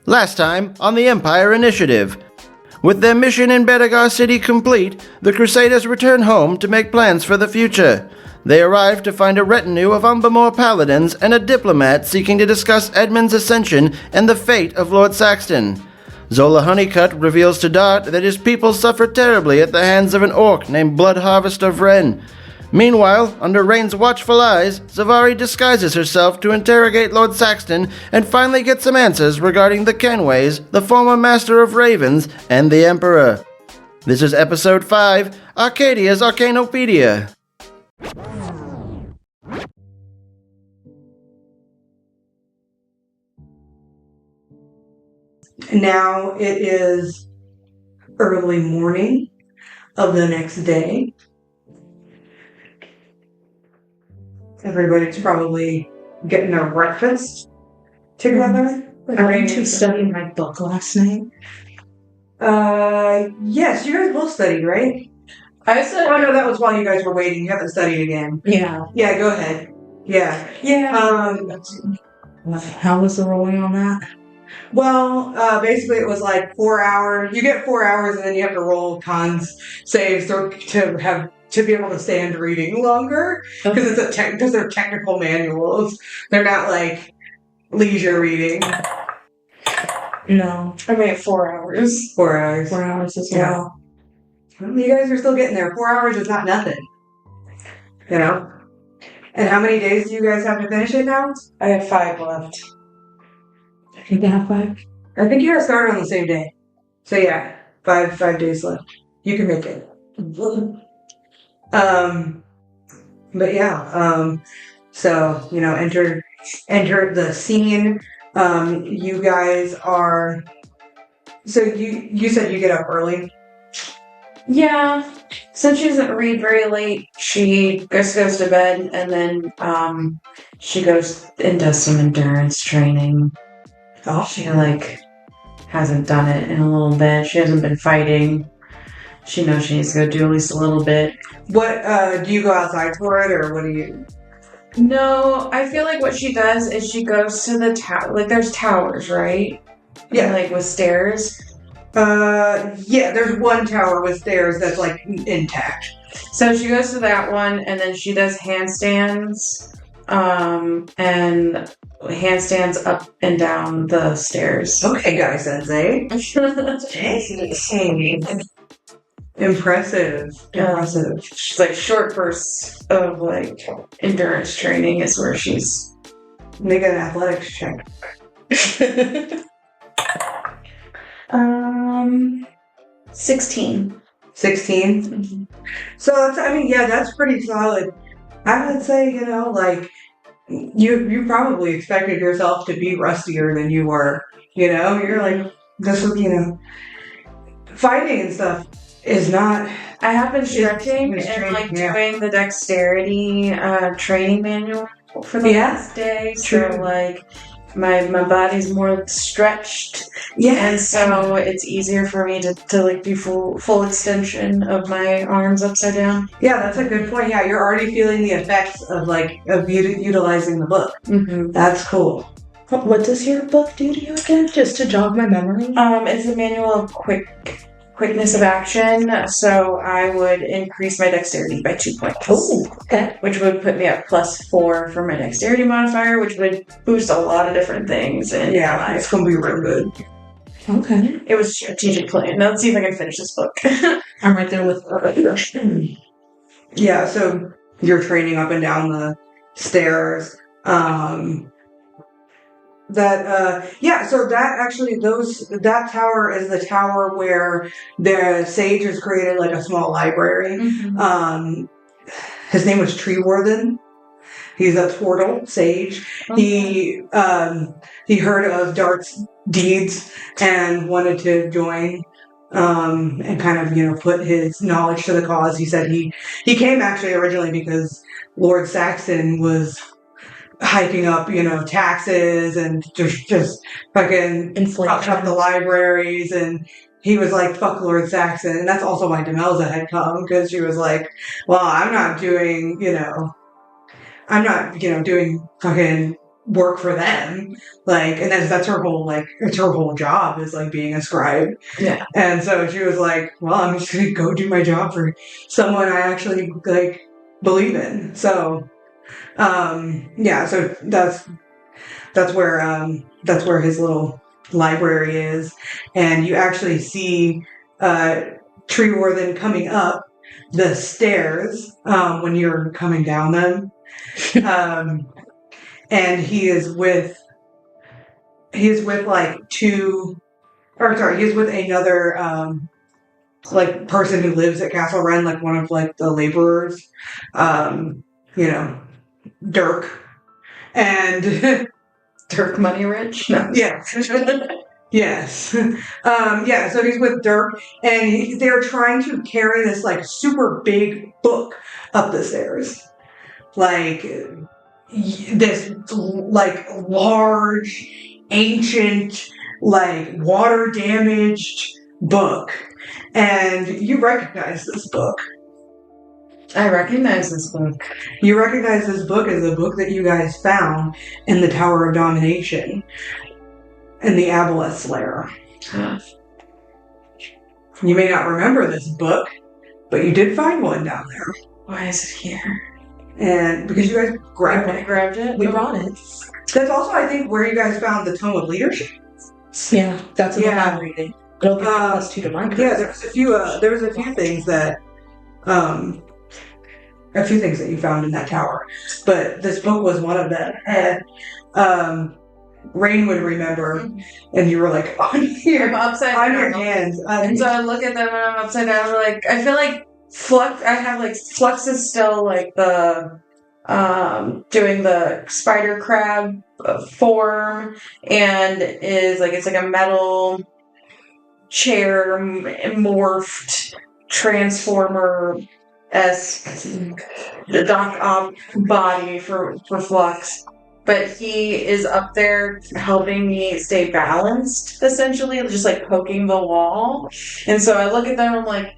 Last time on the Empire Initiative. With their mission in Bedegar City complete, the Crusaders return home to make plans for the future. They arrive to find a retinue of Umbermore paladins and a diplomat seeking to discuss Edmund's ascension and the fate of Lord Saxton. Zola Honeycutt reveals to Dart that his people suffer terribly at the hands of an orc named Blood Harvest of Ren. Meanwhile, under Rain's watchful eyes, Zavari disguises herself to interrogate Lord Saxton and finally get some answers regarding the Kenways, the former Master of Ravens, and the Emperor. This is Episode 5, Arcadia's Arcanopedia. Now it is early morning of the next day. Everybody's probably getting their breakfast together. I went to study my book last night. Yes, you guys both studied, right? I said. Oh no, that was while you guys were waiting. You haven't studied again. Yeah. Yeah, go ahead. Yeah. How was the rolling on that? Well, basically it was like 4 hours. You get 4 hours and then you have to roll cons saves to be able to stand reading longer because because they're technical manuals. They're not like leisure reading. No, I made 4 hours. 4 hours. 4 hours as well. Well, you guys are still getting there. 4 hours is not nothing. You know? And how many days do you guys have to finish it now? I have 5 left. I think I have 5. I think you guys started on the same day. So yeah, 5 days left. You can make it. But yeah, so, you know, enter the scene. You guys are, so you said you get up early? Yeah. Since she doesn't read very late, she just goes to bed and then, she goes and does some endurance training. Oh. She, hasn't done it in a little bit. She hasn't been fighting. She knows she needs to go do at least a little bit. What, do you go outside for it, or what do you? No, I feel like what she does is she goes to the tower. Like, there's towers, right? Yeah. And, with stairs. Yeah, there's one tower with stairs that's, intact. So she goes to that one, and then she does handstands, and handstands up and down the stairs. Okay, guy sensei. Impressive. She's short bursts of endurance training is where she's. Make an athletics check. 16. 16? Mm-hmm. So that's pretty solid. I would say, you probably expected yourself to be rustier than you were. You're this was, fighting and stuff is not. I have been stretching and doing the dexterity training manual for the last day. True. So my body's more stretched. Yeah. And so it's easier for me to do full extension of my arms upside down. Yeah, that's a good point. Yeah, you're already feeling the effects of utilizing the book. Mm-hmm. That's cool. What does your book do to you again? Just to jog my memory? It's a manual of quickness of action, so I would increase my dexterity by 2 points. Oh, okay. Which would put me at +4 for my dexterity modifier, which would boost a lot of different things. And yeah, it's gonna be real good. Okay. It was a strategic plan. Now let's see if I can finish this book. I'm right there with Yeah, so you're training up and down the stairs. That tower is the tower where the sage has created a small library. Mm-hmm. His name was Treeworthen. He's a Twartle sage. Okay. He heard of Dart's deeds and wanted to join, and kind of, put his knowledge to the cause. He said he came actually originally because Lord Saxon was hiking up, taxes and just fucking fucked up the libraries, and he was like, fuck Lord Saxon. And that's also why Demelza had come, because she was like, well, I'm not doing, doing fucking work for them. Like, and that's her whole, like, it's her whole job is, like, being a scribe. Yeah. And so she was like, well, I'm just going to go do my job for someone I actually, like, believe in. So, yeah, so that's where his little library is. And you actually see Treeworthen coming up the stairs when you're coming down them. And he is with like he's with another like person who lives at Castle Wren, like one of like the laborers, Dirk. And Dirk Money Rich? No. Yeah. Yes. Yeah, so he's with Dirk, and they're trying to carry this, like, super big book up the stairs. Like, this, like, large, ancient, like, water-damaged book. And you recognize this book. I recognize this book. You recognize this book as the book that you guys found in the Tower of Domination in the Aboleth's lair. You may not remember this book, but you did find one down there. Why is it here? And because you guys grabbed I it. grabbed it. We brought it. That's also, I think, where you guys found the Tome of Leadership. Yeah, that's what Yeah. I'm reading. I don't think it plus 2 to mine. Yeah, there was a few things that you found in that tower, but this book was one of them. And Rain would remember, and you were like on I'm upside on down. your hands. And so I look at them and I'm upside down. I'm like, I feel like Flux is still like the doing the spider crab form, and is like, it's like a metal chair morphed transformer-esque the Doc body for Flux. But he is up there helping me stay balanced, essentially, just like poking the wall. And so I look at them and I'm like,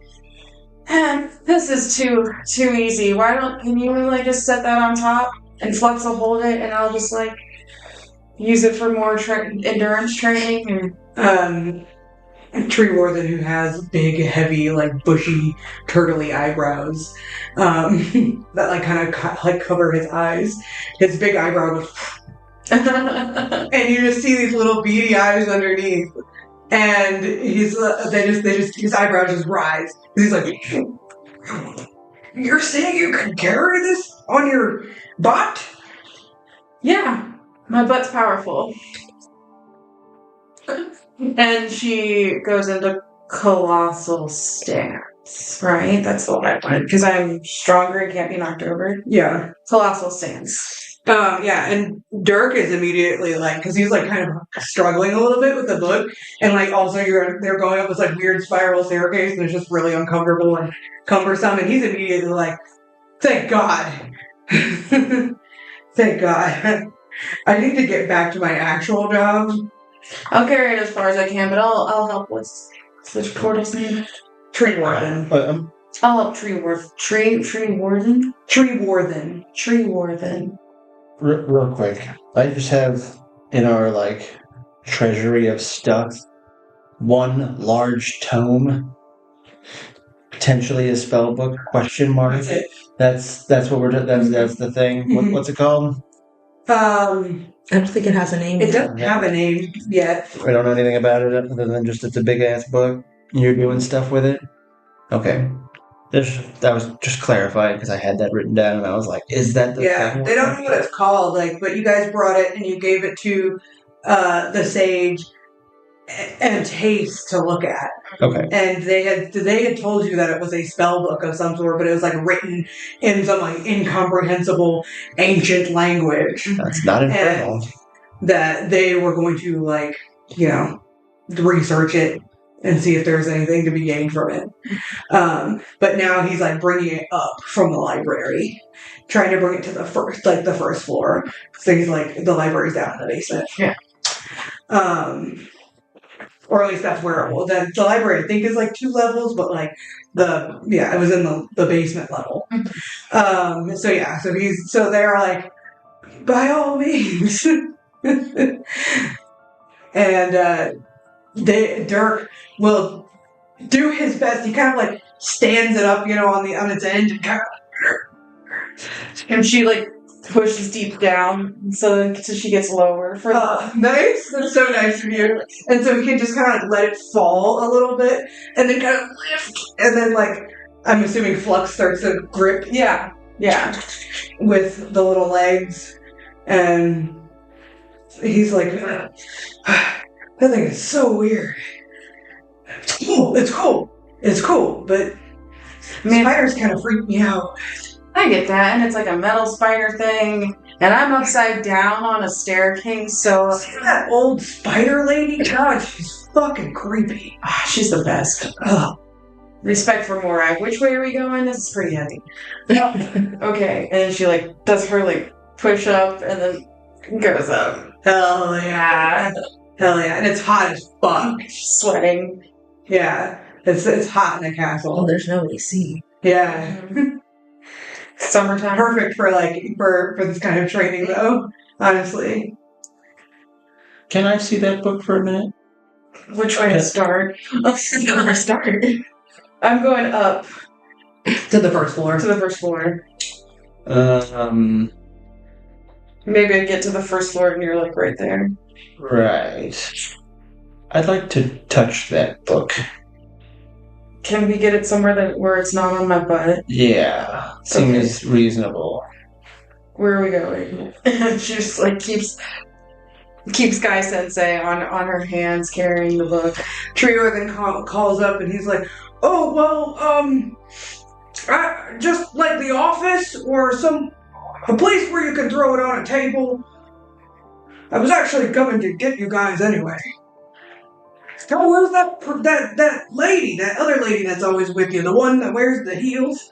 this is too easy. Can you like just set that on top and Flux will hold it and I'll just like use it for more endurance training? And Treeworthen, who has big, heavy, like bushy, turtly eyebrows that like kind of like cover his eyes. His big eyebrow goes, and you just see these little beady eyes underneath, and he's his eyebrows just rise. He's like, "You're saying you can carry this on your butt?" Yeah, my butt's powerful. And she goes into colossal stance, right? That's the one I wanted, because I'm stronger and can't be knocked over. Yeah. Colossal stance. Yeah, and Dirk is immediately like, because he's like kind of struggling a little bit with the book, and like also they're going up this like weird spiral staircase, and it's just really uncomfortable and cumbersome, and he's immediately like, thank God. Thank God. I need to get back to my actual job. I'll carry it as far as I can, but I'll help with the portal's name. Treeworthen. I'll help Treeworthen. Real quick, I just have in our like treasury of stuff one large tome, potentially a spell book ? That's it. That's what we're doing. That's the thing. Mhm. What's it called? I don't think it has a name It yet. doesn't have a name yet. I don't know anything about it other than just it's a big ass book. You're doing stuff with it. Okay. That was just clarified because I had that written down and I was like, is that the Yeah, thing? they don't know what it's called, like, but you guys brought it and you gave it to the sage and Tace to look at. Okay. And they had told you that it was a spell book of some sort, but it was like written in some like incomprehensible ancient language. That's not infernal. That they were going to like, research it and see if there's anything to be gained from it. But now he's like bringing it up from the library, trying to bring it to the first floor. So he's like, the library's down in the basement. Yeah. Or at least that's where it was. The library, I think, is like 2 levels, but like it was in the basement level. So they're like, by all means, And Dirk will do his best. He kind of like stands it up, on its end, and kind of. And she like pushes deep down so she gets lower. Nice. That's so nice of you. And so he can just kind of like let it fall a little bit, and then kind of lift, and then like I'm assuming Flux starts to grip. Yeah. With the little legs, and he's like, that thing is so weird. It's cool, but spiders kind of freak me out. I get that, and it's like a metal spider thing, and I'm upside down on a staircase, so... See that old spider lady? God, she's fucking creepy. She's the best. Ugh. Respect for Morag. Which way are we going? This is pretty heavy. Okay, and then she like does her like push up, and then goes up. Hell yeah. And it's hot as fuck. She's sweating. Yeah. It's hot in the castle. Oh, there's no AC. Yeah. Summertime. Perfect for for this kind of training though, honestly. Can I see that book for a minute? Which way to start? Let's go to start. I'm going up To the first floor. to the first floor. Maybe I get to the first floor and you're like right there. Right. I'd like to touch that book. Can we get it somewhere where it's not on my butt? Yeah. Seems reasonable. Where are we going? She just like keeps Guy Sensei on her hands carrying the book. Treeworthen calls up and he's like, "Oh well, just like the office or a place where you can throw it on a table. I was actually coming to get you guys anyway. Oh, where's that lady, that other lady that's always with you, the one that wears the heels?"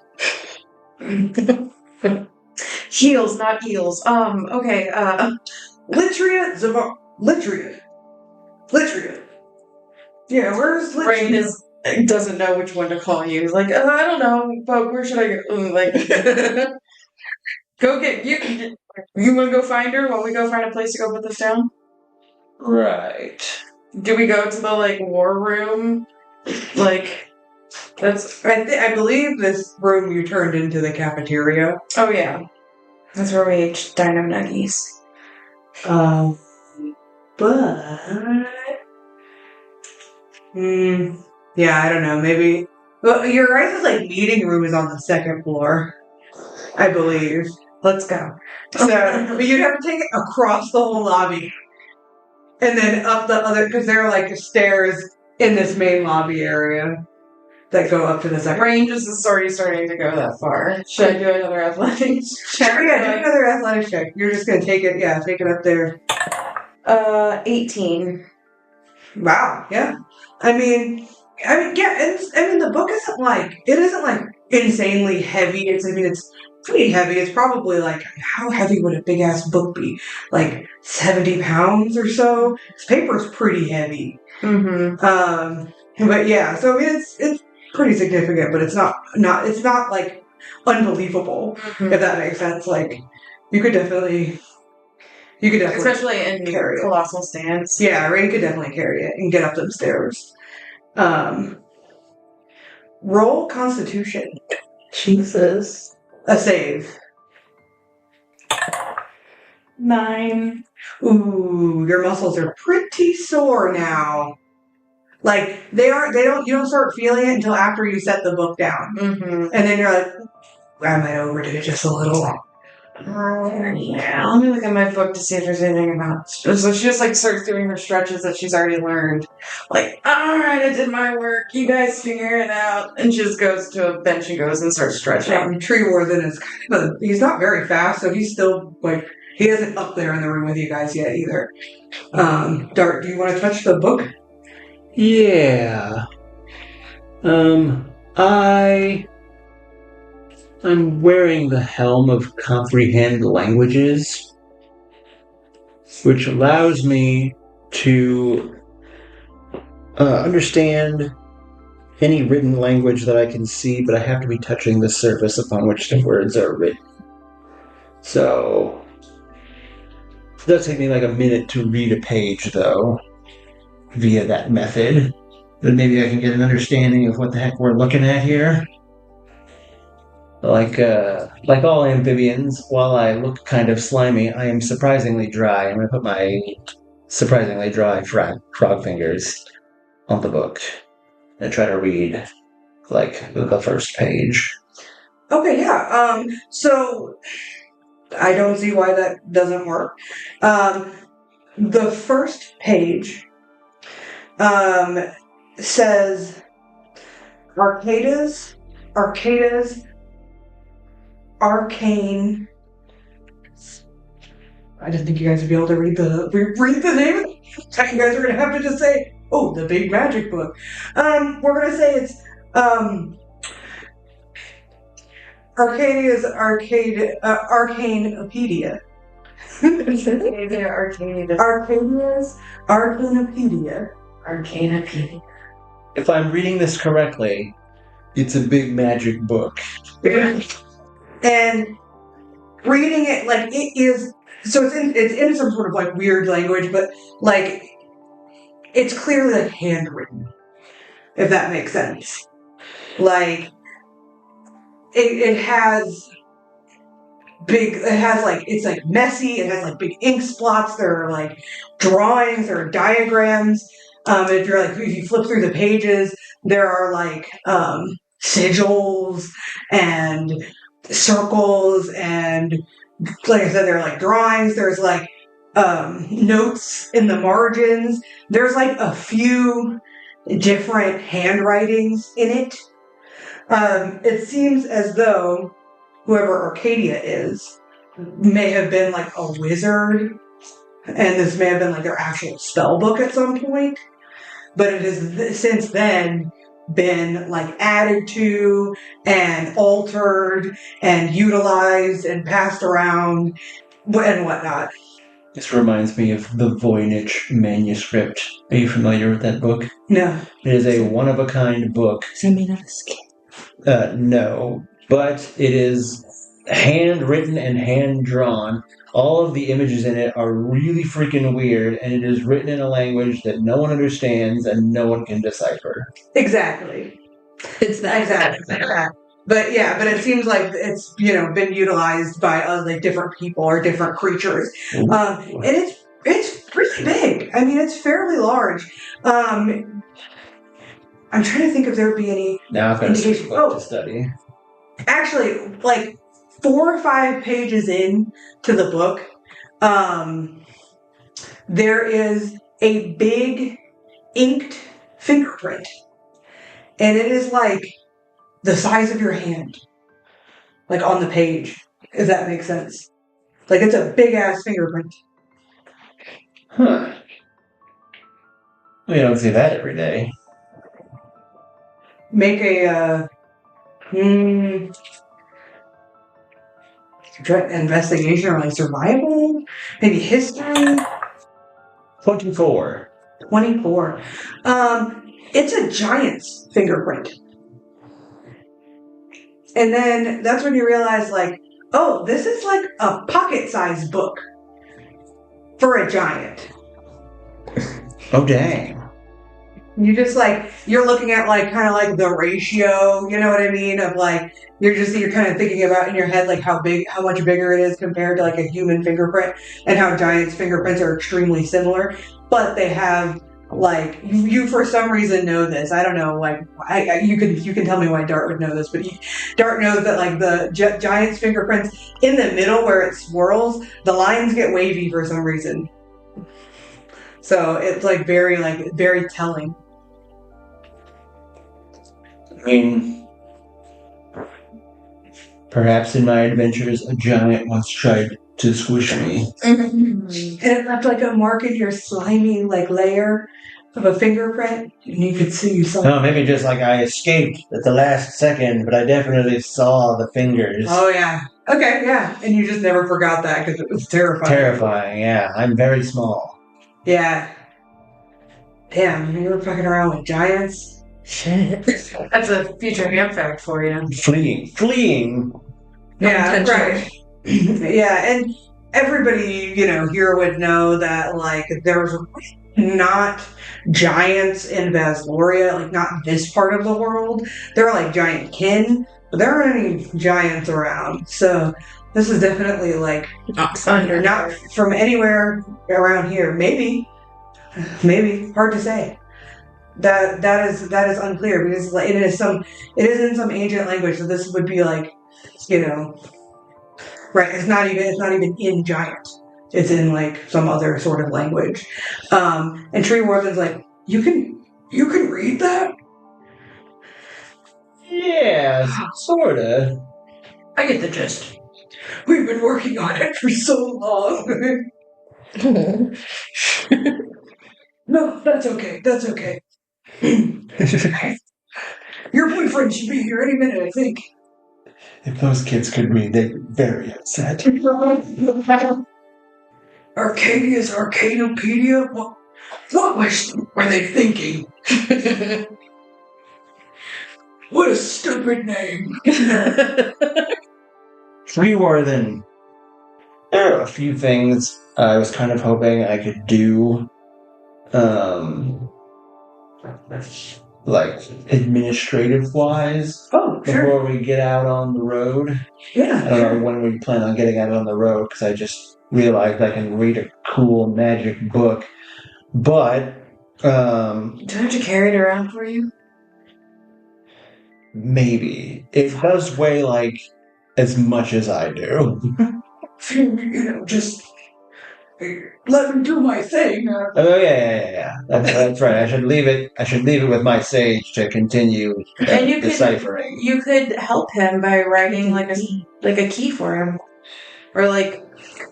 Heels, not eels. Okay, Litria. Yeah, where's Litria? Brain doesn't know which one to call you. He's like, I don't know, but where should I go? Like, go get you. You want to go find her while we go find a place to go put this down? Right. Do we go to the like war room? Like, that's. I believe this room you turned into the cafeteria. Oh yeah, that's where we ate dino nuggies. But yeah, I don't know. Maybe. Well, your guys' like meeting room is on the second floor, I believe. Let's go. So, but you'd have to take it across the whole lobby, and then up the other, because there are like stairs in this main lobby area that go up to the second. Range is already starting to go that far. Should I do another athletics check? Yeah, do another athletics check. You're just gonna take it. Yeah, take it up there. 18. Wow. Yeah. I mean, yeah. And the book isn't like insanely heavy. It's pretty heavy. It's probably like, how heavy would a big ass book be? Like 70 pounds or so. This paper's pretty heavy. Mm-hmm. But yeah. So I mean, it's pretty significant, but it's not like unbelievable. Mm-hmm. If that makes sense. Like you could definitely. Especially in carry it. colossal stance. Yeah, Ray could definitely carry it and get up them stairs. Roll Constitution. Jesus. A save. 9. Ooh, your muscles are pretty sore now. Like you don't start feeling it until after you set the book down. Mm-hmm. And then you're like, I might overdo it just a little. Yeah, let me look at my book to see if there's anything about. So she just like starts doing her stretches that she's already learned. Like, all right, I did my work. You guys figure it out. And she just goes to a bench and goes and starts stretching. Treeworthen is he's not very fast, so he's still like he isn't up there in the room with you guys yet either. Dart, do you want to touch the book? Yeah. I'm wearing the Helm of Comprehend Languages, which allows me to understand any written language that I can see, but I have to be touching the surface upon which the words are written. So, It does take me like a minute to read a page, though, via that method. But maybe I can get an understanding of what the heck we're looking at here. Like all amphibians, while I look kind of slimy, I am surprisingly dry. I'm going to put my surprisingly dry frog fingers on the book and try to read, like, the first page. Okay, yeah. So I don't see why that doesn't work. The first page says Arcadia's Arcane. I didn't think you guys would be able to read the name of it. You guys are gonna have to just say, "Oh, the big magic book." We're gonna say it's Arcadia's Arcanepedia. Arcadia's Arcanepedia. Arcanepedia. If I'm reading this correctly, it's a big magic book. And reading it, like, it is, so it's in some sort of like weird language, but like it's clearly like handwritten, if that makes sense. Like it's like messy, it has like big ink spots, there are like drawings, there are diagrams. If you flip through the pages, there are like sigils and circles, and like I said, there are like drawings, there's like notes in the margins, there's like a few different handwritings in it. It seems as though whoever Arcadia is may have been like a wizard, and this may have been like their actual spell book at some point, but it has since then been like added to and altered and utilized and passed around and whatnot. This reminds me of the Voynich manuscript. Are you familiar with that book? No. It is a one-of-a-kind book. Does that mean of a skin? No, but it is handwritten and hand-drawn. All of the images in it are really freaking weird, and it is written in a language that no one understands and no one can decipher. Exactly. It's that. Exactly. But it seems like it's, been utilized by like different people or different creatures. And it's pretty big. I mean, it's fairly large. I'm trying to think if there would be any Now I've got indication. to study. Actually, like 4 or 5 pages in to the book, there is a big inked fingerprint, and it is like the size of your hand, like on the page, if that makes sense. Like it's a big ass fingerprint. Huh. We don't see that every day. Make a investigation or like survival, maybe history. 24. 24. It's a giant's fingerprint. And then that's when you realize, like, oh, this is like a pocket-sized book for a giant. Oh, dang. You just like, you're looking at like kind of like the ratio, you know what I mean? Of like, you're kind of thinking about in your head like how much bigger it is compared to like a human fingerprint, and how giants' fingerprints are extremely similar, but they have like, you for some reason know this. I don't know, like, you can tell me why Dart would know this, but Dart knows that like the giant's fingerprints in the middle where it swirls, the lines get wavy for some reason. So it's like very telling. I mean, perhaps in my adventures, a giant once tried to squish me. And it left like a mark in your slimy like layer of a fingerprint, and you could see something. No, maybe just like I escaped at the last second, but I definitely saw the fingers. Oh yeah. Okay, yeah. And you just never forgot that because it was terrifying. Terrifying, yeah. I'm very small. Yeah. Damn, you were fucking around with giants. Shit. That's a future ham fact for you. Fleeing. Yeah, right. Yeah, and everybody, here would know that, like, there's not giants in Vasloria, like, not this part of the world. There are, like, giant kin, but there aren't any giants around. So this is definitely, like, not from anywhere around here. Maybe, hard to say. That is unclear because it is in some ancient language. So this would be like, right? It's not even in giant. It's in like some other sort of language. And Treeworthen's like, you can read that? Yeah, sorta. I get the gist. We've been working on it for so long. No, that's okay. That's okay. Your boyfriend should be here any minute, I think. If those kids could read, they'd be very upset. Arcadia's Arcaneopedia? What were they thinking? What a stupid name. Treeworthen. There are a few things I was kind of hoping I could do, like administrative-wise. Oh, sure. Before we get out on the road. Yeah, I don't know when we plan on getting out on the road, because I just realized I can read a cool magic book. But, Do I have to carry it around for you? maybe. It does weigh, like, as much as I do. Just let me do my thing. Oh, yeah. That's right. I should leave it with my sage to continue And you deciphering. You could help him by writing like a key for him, or like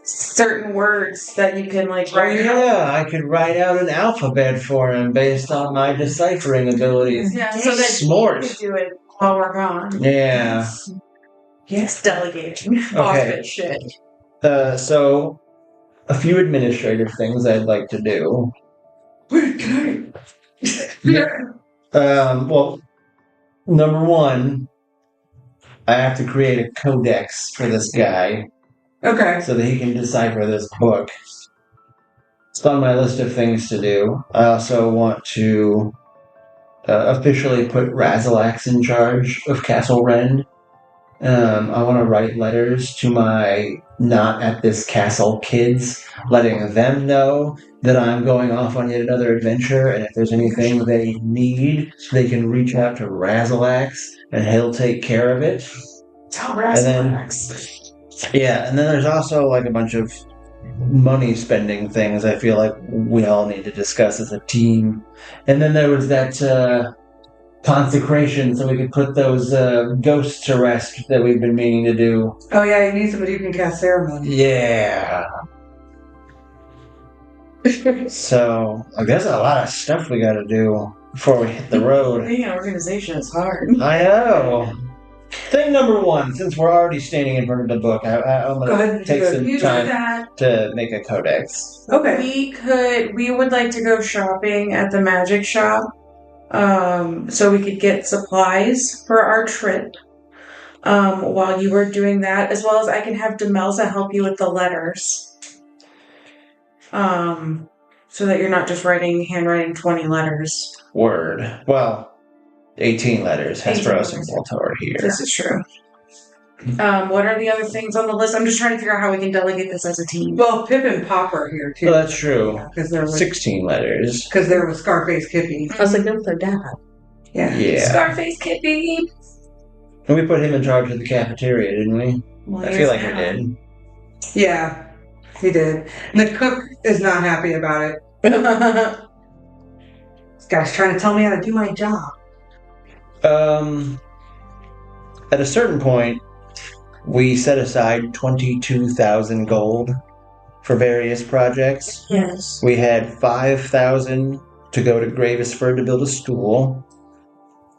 certain words that you can like write. Yeah, I could write out an alphabet for him based on my deciphering abilities. Yeah, so that Smart. he could do it while we're gone. Yeah. Yes, delegating. Office shit. So a few administrative things I'd like to do. Wait, can I? Well, number one, I have to create a codex for this guy Okay. so that he can decipher this book. It's on my list of things to do. I also want to officially put Razalax in charge of Castle Rend. I want to write letters to my not at this castle kids, letting them know that I'm going off on yet another adventure, and if there's anything they need, they can reach out to Razalax, and he'll take care of it. Tell Razalax. And then there's also like a bunch of money spending things I feel like we all need to discuss as a team. And then there was that consecration so we could put those ghosts to rest that we've been meaning to do. Oh yeah, you need somebody who can cast ceremony. Yeah. So, I guess a lot of stuff we gotta do before we hit the road. Being an organization is hard. I know. Thing number one, since we're already standing in front of the book, I'm going to take some time to make a codex. Okay. We would like to go shopping at the magic shop, so we could get supplies for our trip. While you were doing that, as well as I can have Demelza help you with the letters. So that you're not just handwriting 20 letters. Word. Well, 18 letters. Hesperos and Voltor here. This is true. What are the other things on the list? I'm just trying to figure out how we can delegate this as a team. Well, Pip and Pop are here too. Well, that's true. Because there was 16 letters. Because there was Scarface Kippy. I was like, no, with their dad. Yeah. Scarface Kippy. And we put him in charge of the cafeteria, didn't we? Well, I feel like we did. Yeah, he did. And the cook is not happy about it. This guy's trying to tell me how to do my job. At a certain point, we set aside 22,000 gold for various projects. Yes. We had 5,000 to go to Gravesford to build a school,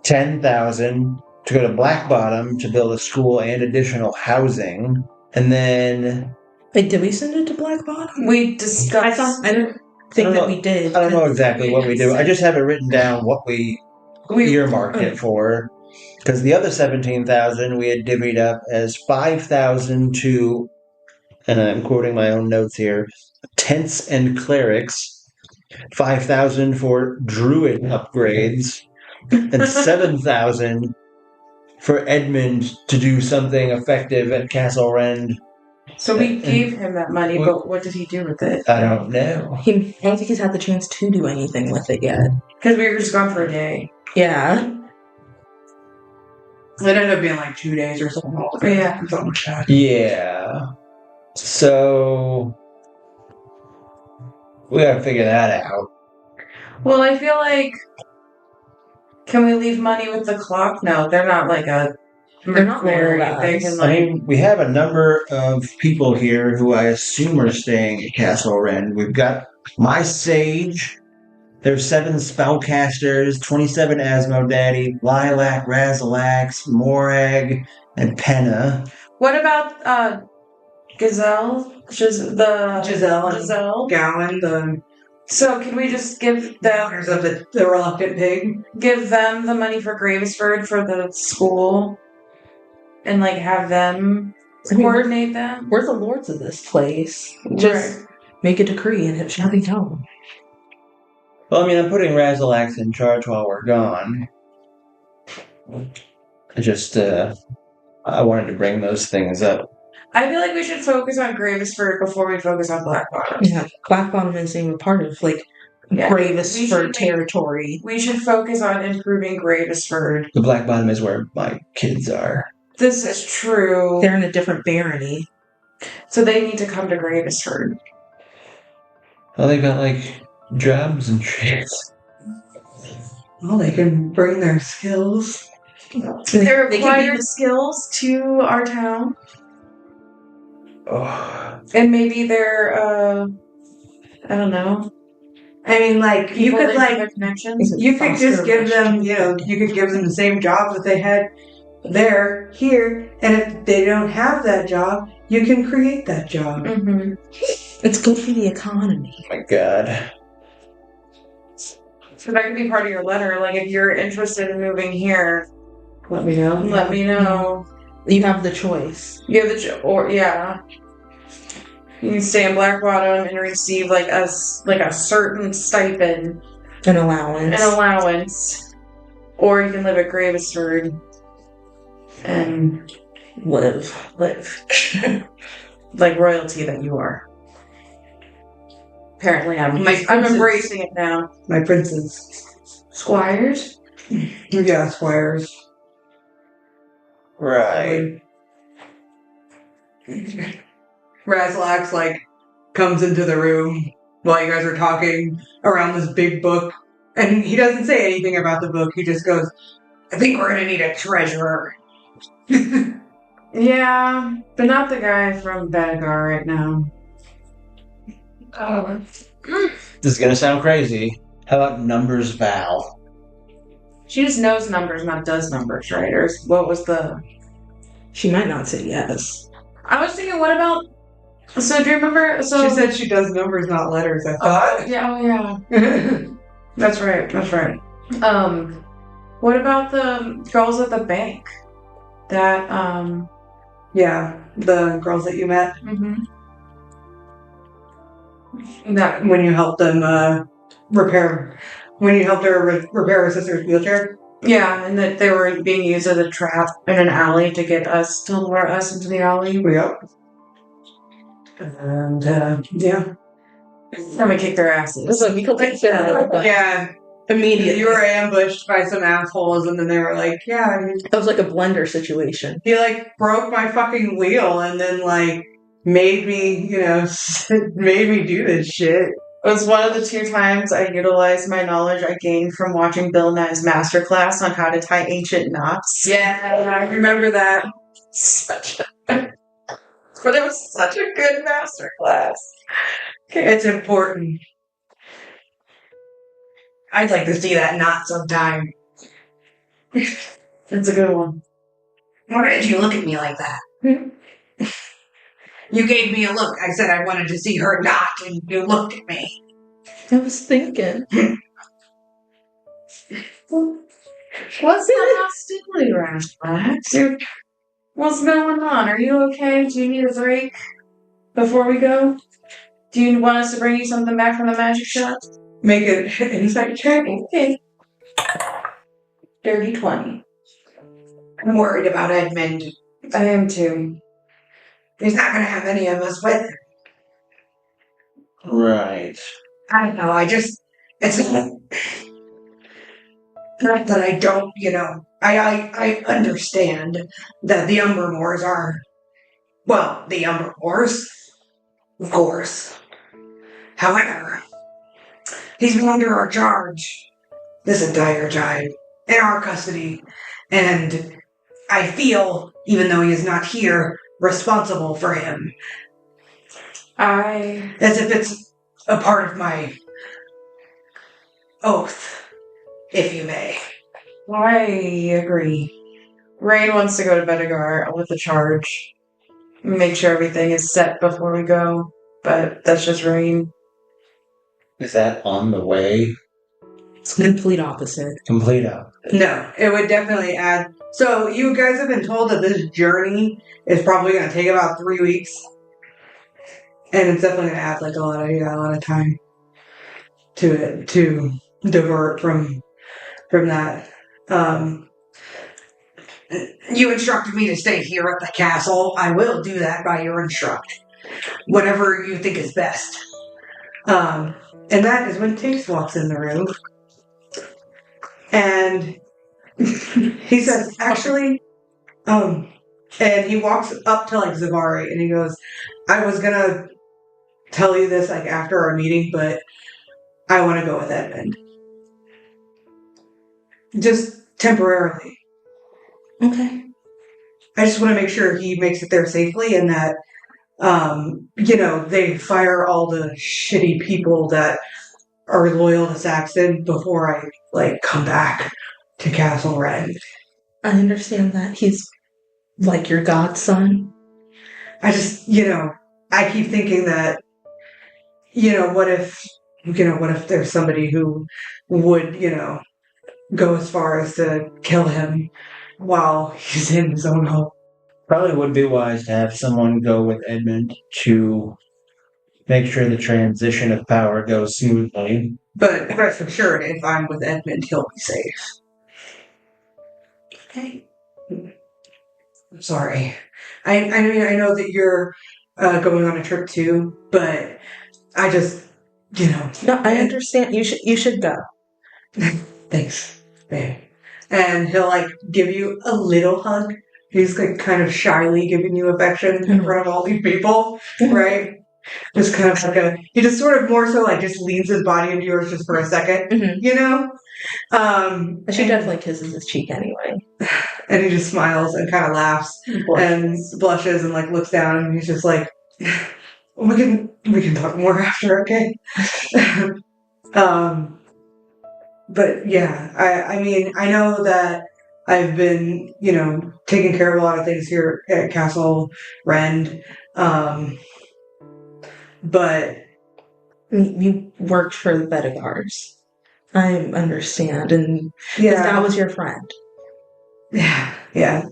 10,000 to go to Black Bottom to build a school and additional housing, and then... Wait, did we send it to Black Bottom? We discussed... I don't think that we did. I don't know exactly what we do. I just have it written down what we earmarked it for. Because the other 17,000 we had divvied up as 5,000 to and I'm quoting my own notes here, tents and clerics, 5,000 for druid upgrades, and 7,000 for Edmund to do something effective at Castle Rend. So we gave him that money, but what did he do with it? I don't know. I don't think he's had the chance to do anything with it yet. Because we were just gone for a day. Yeah. It ended up being like 2 days or something. Yeah. Something like that. Yeah. So we gotta figure that out. Well, I feel like, can we leave money with the clock? No, they're not like a. They're not Mercury. loyal They guys. can I like. mean, we have a number of people here who I assume are staying at Castle Rend. We've got my sage. There's 7 spellcasters, 27 Asmodaddy, Lilac, Razalax, Morag, and Penna. What about Gazelle? Giselle and Giselle. Gowan, So can we just give the owners of the reluctant pig. give them the money for Gravesford for the school, and like have them I mean, coordinate them? We're the lords of this place. Just make a decree and it shall be done. Well, I mean, I'm putting Razalax in charge while we're gone. I just, I wanted to bring those things up. I feel like we should focus on Gravesford before we focus on Blackbottom. Yeah, Black Bottom isn't even part of like Gravesford territory. We should focus on improving Gravesford. The Black Bottom is where my kids are. This is true. They're in a different barony. So they need to come to Gravesford. Well, they got, like, jobs and shit. Well, they can bring their skills. They can require be skills to our town. Oh. And maybe they're, I don't know. I mean, like, you People could, that like, have their connections. you could just give them, you could give them the same jobs that they had here, and if they don't have that job, you can create that job. Mm-hmm. It's good for the economy. Oh my god. So that could be part of your letter. Like, if you're interested in moving here, Let me know. let me know. You have the choice. You have the you can stay in Black Bottom and receive like a certain stipend, An allowance. or you can live at Gravesford and Live. like royalty that you are. Apparently, I'm princess. embracing it now. My princess. Squires. Yeah, squires. Right. Razalax, like, comes into the room while you guys are talking around this big book. And he doesn't say anything about the book. He just goes, I think we're going to need a treasurer. Yeah, but not the guy from Badgar right now. This is gonna sound crazy. How about Numbers Val? She just knows numbers, not does numbers, right? Or what was the... She might not say yes. I was thinking, what about... So, do you remember... So She said she does numbers, not letters, I thought. yeah. That's right. What about the girls at the bank? That, Yeah, the girls that you met. That... When you helped them repair her sister's wheelchair. Yeah, and that they were being used as a trap in an alley to get us, to lure us into the alley. Yep. And, yeah. Then we kicked their asses. So we could take that Yeah. immediately. You were ambushed by some assholes, and then they were like, yeah. That was like a blender situation. He, like, broke my fucking wheel, and then, like, made me do this shit. It was one of the 2 times I utilized my knowledge I gained from watching Bill Nye's masterclass on how to tie ancient knots. Yeah, I remember that. But it was such a good masterclass. It's important. I'd like to see that knot sometime. It's a good one. Why did you look at me like that? You gave me a look. I said I wanted to see her knot, and you looked at me. I was thinking. What's the hostility around, Max? What's going on? Are you okay? Do you need a break? before we go? Do you want us to bring you something back from the magic shop? Make an insight check. Okay. Dirty 20. I'm worried about Edmund. I am too. He's not going to have any of us with him. Right. I know, it's not that I don't, I understand that the Umbermoors are, well, the Umbermoors, of course. However, he's been under our charge this entire time, in our custody, and I feel, even though he is not here, responsible for him. As if it's a part of my oath, if you may. I agree. Rain wants to go to Bedegar with the charge. Make sure everything is set before we go. But that's just Rain. Is that on the way? It's complete opposite. Complete up. No, it would definitely add. So you guys have been told that this journey is probably going to take about 3 weeks. And it's definitely going to add like a lot of time to it, to divert from that. You instructed me to stay here at the castle. I will do that by your instruct. Whatever you think is best. And that is when Tace walks in the room. And he says, actually, and he walks up to like Zavari and he goes, I was gonna tell you this like after our meeting, but I want to go with Edmund. Just temporarily. Okay. I just want to make sure he makes it there safely and that, they fire all the shitty people that are loyal to Saxon before I, come back to Castle Red. I understand that. He's like your godson. I just, I keep thinking that, what if there's somebody who would, go as far as to kill him while he's in his own home. Probably would be wise to have someone go with Edmund to make sure the transition of power goes smoothly. But rest assured, if I'm with Edmund, he'll be safe. Okay. I'm sorry. I mean, I know that you're going on a trip too, but I just, No, I understand. You should go. Thanks, babe. And he'll give you a little hug. He's kind of shyly giving you affection in front of all these people, right? Just kind of he just sort of more so just leans his body into yours just for a second, She definitely kisses his cheek anyway. And he just smiles and kind of laughs and blushes and looks down and he's just like, we can talk more after, okay? But yeah, I mean, I know that I've been, taking care of a lot of things here at Castle Rend. But you worked for the Bedegars. I understand, and that was your friend. Yeah.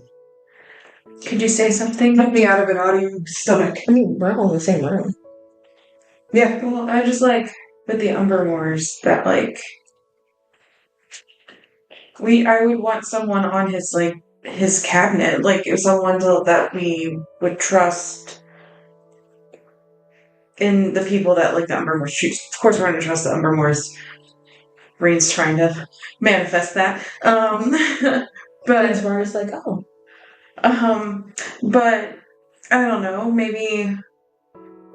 Could you say something? Let me out of an audio stomach. I mean, we're all in the same room. Yeah. Well, I just with the Umbermoors that I would want someone on his cabinet, someone that we would trust in the people that the Umbermoors choose. Of course, we're going to trust the Umbermoors. Rain's trying to manifest that. But as far as but I don't know. Maybe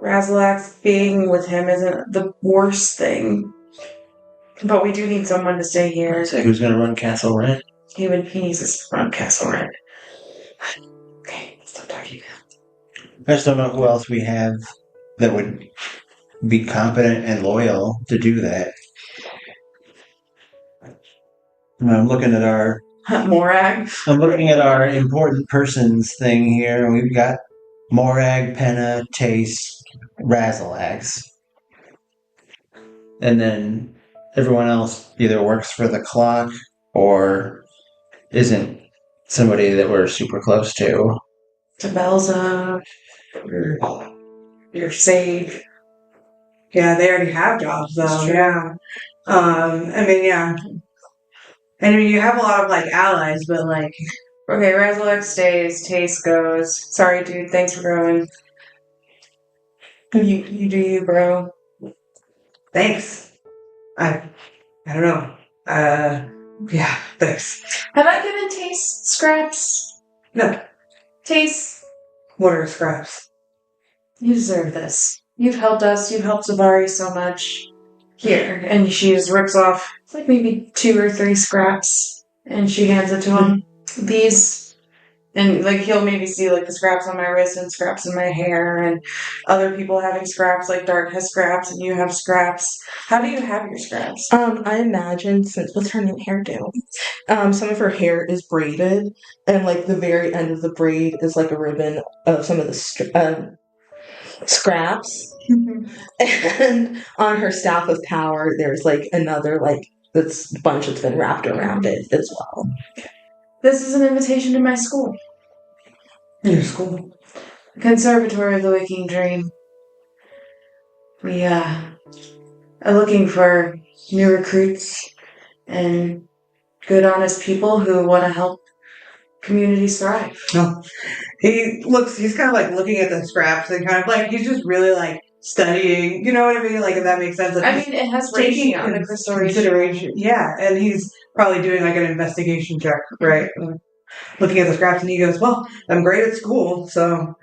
Razalax being with him isn't the worst thing. But we do need someone to stay here. So who's going to run Castle Red? He needs to run Castle Red. Okay, stop talking now. I just don't know who else we have that would be competent and loyal to do that. I'm looking at our Morag. I'm looking at our important persons thing here, and we've got Morag, Penna, Tace, Razalax. And then everyone else either works for the clock or isn't somebody that we're super close to. Tabelza. your sage. Yeah, they already have jobs, though. That's true. Yeah. I mean, yeah. And I mean, you have a lot of, like, allies, but, like... Okay, Razalek stays, Tace goes. Sorry, dude, thanks for growing. You do you, bro. Thanks. I don't know. Yeah, thanks. Have I given Tace scraps? No. Tace, What are scraps? you deserve this. You've helped us, you've helped Zavari so much. Here. And she just rips off, it's like maybe 2 or 3 scraps. And she hands it to him. These... And, like, he'll maybe see, like, the scraps on my wrist and scraps in my hair and other people having scraps, like Dark has scraps and you have scraps. How do you have your scraps? I imagine, since what's her new hairdo? Some of her hair is braided, and, like, the very end of the braid is, like, a ribbon of some of the scraps. And on her staff of power, there's, like, another, like, this bunch that's been wrapped around it as well. This is an invitation to my school. Your school? Conservatory of the Waking Dream. We, are looking for new recruits and good, honest people who want to help communities thrive. No. He's kind of, like, looking at the scraps and kind of, like, he's just really, like, studying, you know what I mean? Like, if that makes sense. Like, I mean, it has taking reishi on the crystal consideration. Yeah, and he's probably doing, like, an investigation check, right? Looking at the scraps, and he goes, well, I'm great at school, so...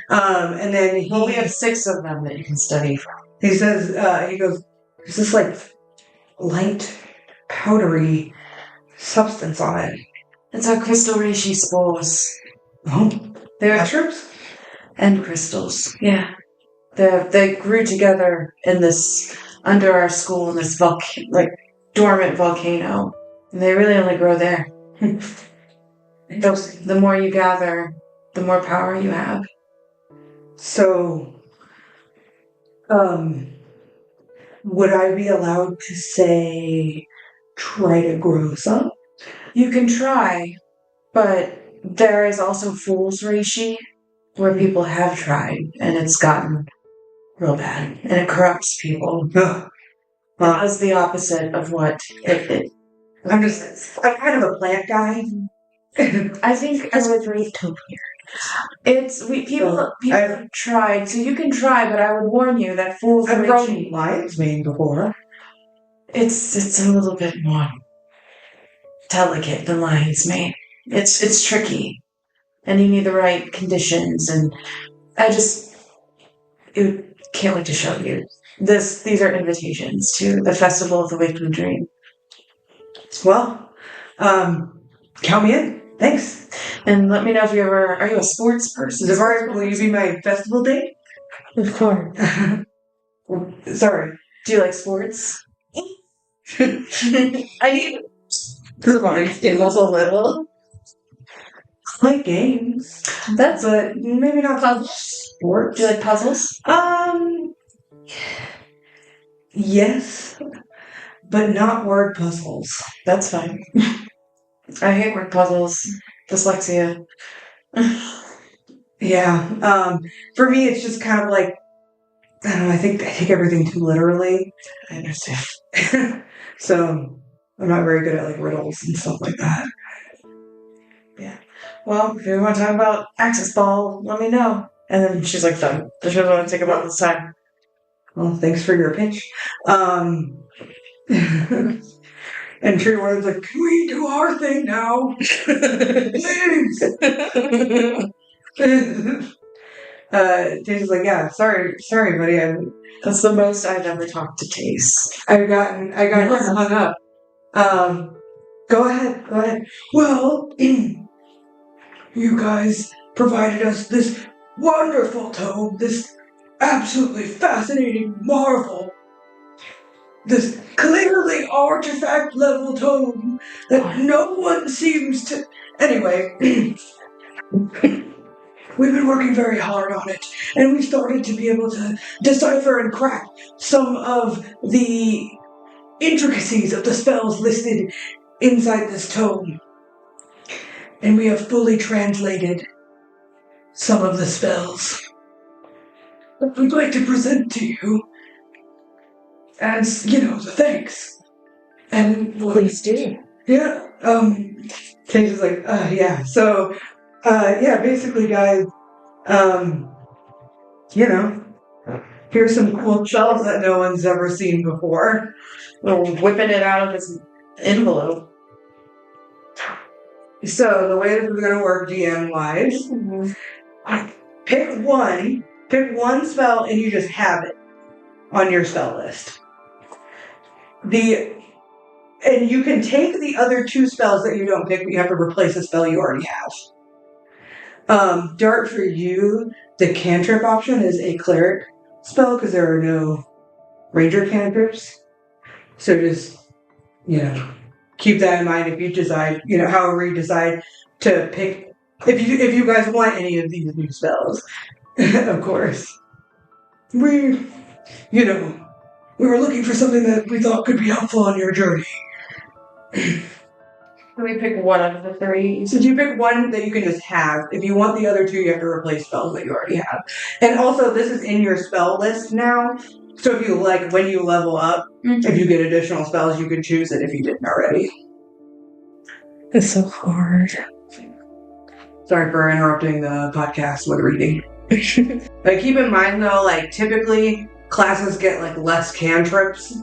and then he... Well, we have 6 of them that you can study from. He says, he goes, there's this, like, light, powdery substance on it. It's our crystal reishi spores. Oh? They're Mushrooms? and crystals. Yeah. They grew together in this, under our school in this dormant volcano. And they really only grow there. The more you gather, the more power you have. So, would I be allowed to say, try to grow some? You can try, but there is also fool's reishi, where people have tried, and it's gotten real bad, and it corrupts people. That's the opposite of what it I'm kind of a plant guy. I think As with Ragtime here. people have tried, so you can try, but I would warn you that fool's I've reishi, grown lion's mane before. it's a little bit more delicate than lion's mane. It's tricky, and you need the right conditions, and can't wait to show you. These are invitations to the Festival of the Waking Dream. Well, count me in. Thanks. And let me know if are you a sports person? Zavari, will you be my festival date? Of course. Sorry. Do you like sports? I need Zavari giggles a little. I like games. That's But maybe not puzzles. sports. Do you like puzzles? Yes, but not word puzzles. That's fine. I hate word puzzles. Dyslexia. Yeah. For me, it's just kind of like, I don't know, I take everything too literally. I understand. So I'm not very good at, like, riddles and stuff like that. Yeah. Well, if you want to talk about Axis Ball, let me know. And then she's like, done. She doesn't want to take about this time. Well, thanks for your pitch. And Treeworthen's like, can we do our thing now? Please! Tace is like, yeah, sorry, buddy. That's the most I've ever talked to Tace. I got hung up. Go ahead. Well, you guys provided us this wonderful tome, this absolutely fascinating marvel, this clearly artifact level tome that no one seems to... Anyway, we've been working very hard on it, and we started to be able to decipher and crack some of the intricacies of the spells listed inside this tome. And we have fully translated some of the spells. we'd like to present to you as, the thanks. And Please do. yeah, Tace is like, yeah. So, basically, guys, here's some cool shells that no one's ever seen before. We're whipping it out of this envelope. So the way this is going to work DM-wise, pick one spell, and you just have it on your spell list. And you can take the other 2 spells that you don't pick, but you have to replace a spell you already have. Dart, for you, the cantrip option is a cleric spell because there are no ranger cantrips. So just, keep that in mind if you decide, however you decide to pick, if you guys want any of these new spells, of course. We were looking for something that we thought could be helpful on your journey. Can we pick one of the 3? So you pick one that you can just have. If you want the other 2, you have to replace spells that you already have. And also, this is in your spell list now. So if you when you level up, if you get additional spells, you can choose it if you didn't already. It's so hard. Sorry for interrupting the podcast with reading. But keep in mind though, typically classes get less cantrips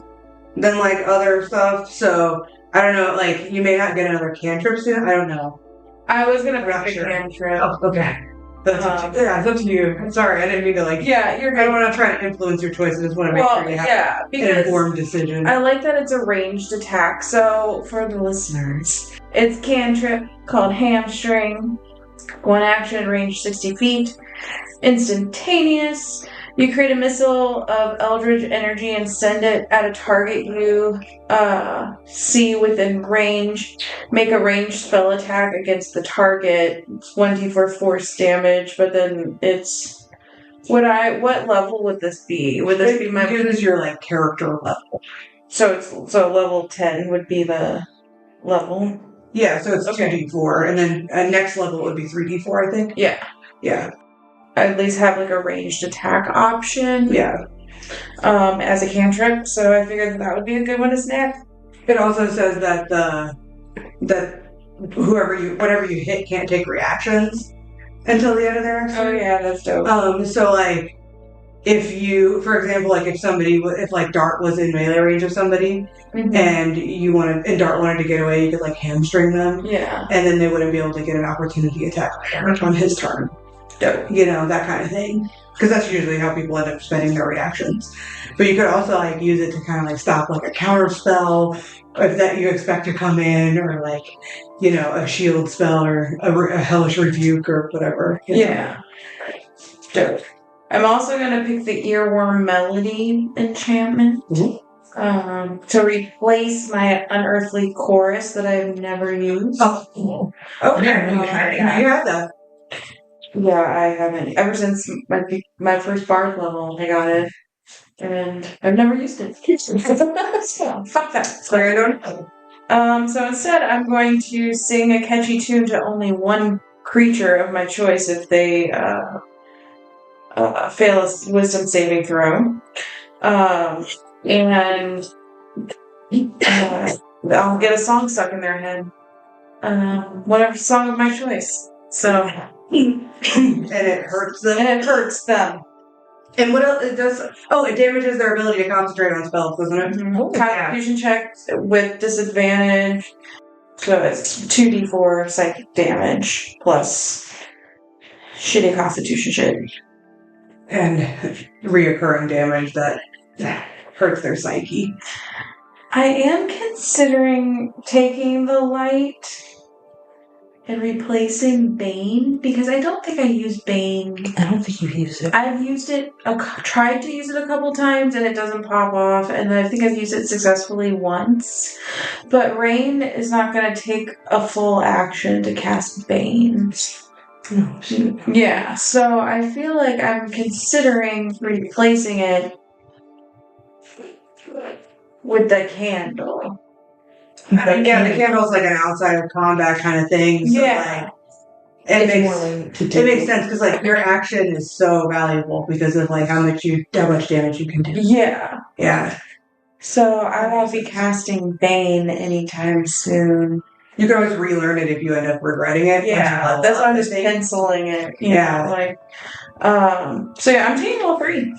than other stuff. So I don't know, you may not get another cantrip soon. I don't know. I was gonna Not pick sure. a cantrip. Oh, okay. That's it's up to you. I'm sorry, I didn't mean to Yeah, you're I good. don't want to try to influence your choice. I just want to make sure you have an because informed decision. I like that it's a ranged attack. So for the listeners, it's cantrip called Hamstring. 1 action, range 60 feet. Instantaneous. You create a missile of eldritch energy and send it at a target you see within range. Make a ranged spell attack against the target. It's 1d4 force damage, but then it's... What level would this be? Would this be my... This is your character level. So level 10 would be the level? Yeah, so it's Okay. 2d4, and then next level would be 3d4, I think. Yeah. Yeah. I at least have a ranged attack option. Yeah. As a cantrip, so I figured that would be a good one to snag. It also says that whatever you hit can't take reactions until the end of their action. Oh yeah, that's dope. So if you, for example, if Dart was in melee range of somebody, and Dart wanted to get away, you could hamstring them. Yeah. And then they wouldn't be able to get an opportunity attack on his turn. Dope. That kind of thing. Because that's usually how people end up spending their reactions. But you could also use it to kind of stop a counter spell if that you expect to come in, or a shield spell, or a hellish rebuke, or whatever. Yeah. Dope. I'm also gonna pick the Earworm Melody enchantment. To replace my Unearthly Chorus that I've never used. Oh, okay. You have that. Yeah, I haven't. Ever since my first Bard level, I got it. And I've never used it. So, fuck that. Sorry, I don't know. So instead, I'm going to sing a catchy tune to only one creature of my choice if they fail a wisdom saving throw. And I'll get a song stuck in their head. Whatever song of my choice. So... And it hurts them. And what else it does? Oh, it damages their ability to concentrate on spells, doesn't it? Mm-hmm. Constitution check with disadvantage. So it's 2d4 psychic damage plus shitty constitution shit. And reoccurring damage that hurts their psyche. I am considering taking the light and replacing Bane, because I don't think I used Bane. I don't think you used it. I've used it, tried to use it a couple times, and it doesn't pop off, and I think I've used it successfully once. But Rain is not going to take a full action to cast Bane. No, yeah, so I feel like I'm considering replacing it with the candle. Yeah, the candle's an outside of combat kind of thing. So yeah. It It's more makes like to do. it makes sense because like your action is so valuable because of like how much damage you can do. Yeah. Yeah. So I won't be casting Bane anytime soon. You can always relearn it if you end up regretting it. Yeah, that's why I'm just penciling it. Yeah. Like, so yeah, I'm taking all 3.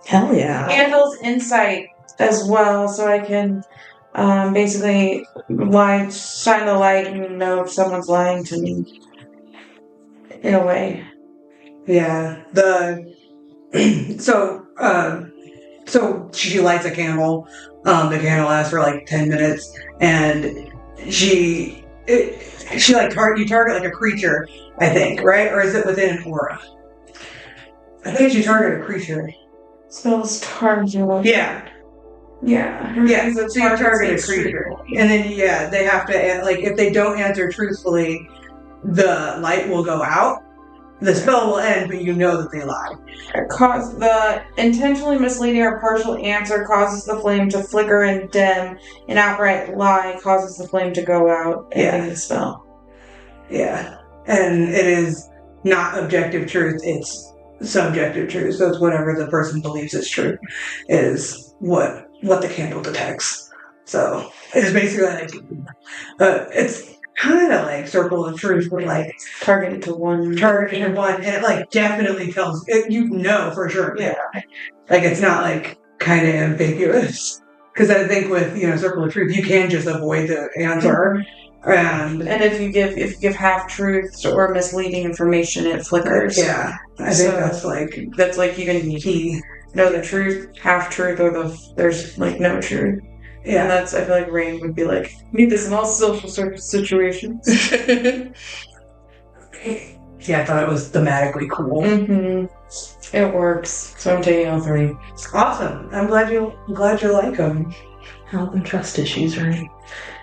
Hell yeah. Handles insight as well, so I can basically shine the light and know if someone's lying to me. In a way. Yeah. So she lights a candle. The candle lasts for like 10 minutes, and you target like a creature, I think, right? Or is it within an aura? I think you target a creature. Spells target. Yeah. Yeah. Yeah. So you target a creature, and then they have to like if they don't answer truthfully, the light will go out. The spell will end, but you know that they lied. The intentionally misleading or partial answer causes the flame to flicker and dim. An outright lie causes the flame to go out, ending the spell. Yeah. And it is not objective truth, it's subjective truth. So it's whatever the person believes is true is what the candle detects. So it's basically like it's kind of like circle of truth, but like targeted to one, and it like definitely tells you know for sure. Yeah, like it's not like kind of ambiguous. Because I think with circle of truth, you can just avoid the answer, and if you give half truths or misleading information, it flickers. Yeah, I think that's like you can know the truth, half truth, or there's like no truth. Yeah, and I feel like Rain would be like, need this in all social situations. Yeah, I thought it was thematically cool. Mm-hmm. It works. So I'm taking all 3. Awesome. I'm glad you like them. Health and trust issues, right?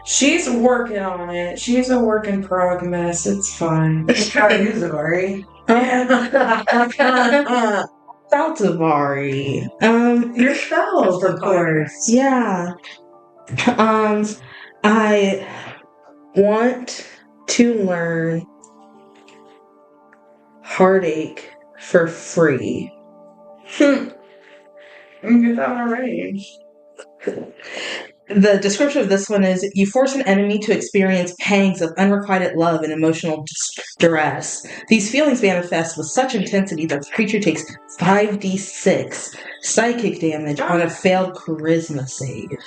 She's working on it. She's a work in progress. It's fine. How to use Zavari? Zavari. Your spells, of course. Yeah. I want to learn Heartache for free. You get that one already. The description of this one is, you force an enemy to experience pangs of unrequited love and emotional distress. These feelings manifest with such intensity that the creature takes 5d6 psychic damage on a failed charisma save.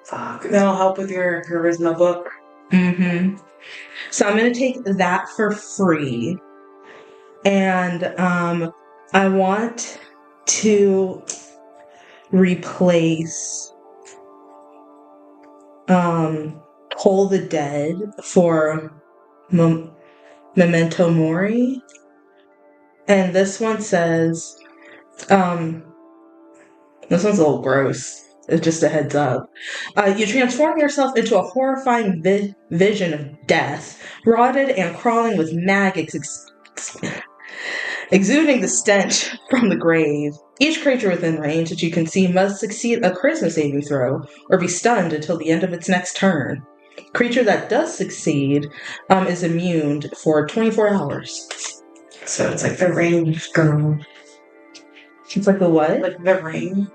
Fuck. That'll help with your charisma book. Mm-hmm. So I'm going to take that for free. And I want to replace Toll the Dead for Memento Mori. And this one says, this one's a little gross. It's just a heads up. You transform yourself into a horrifying vision of death, rotted and crawling with maggots exuding the stench from the grave. Each creature within range that you can see must succeed a charisma saving throw or be stunned until the end of its next turn. Creature that does succeed is immune for 24 hours. So it's like the rain girl. It's like the what? Like the rain.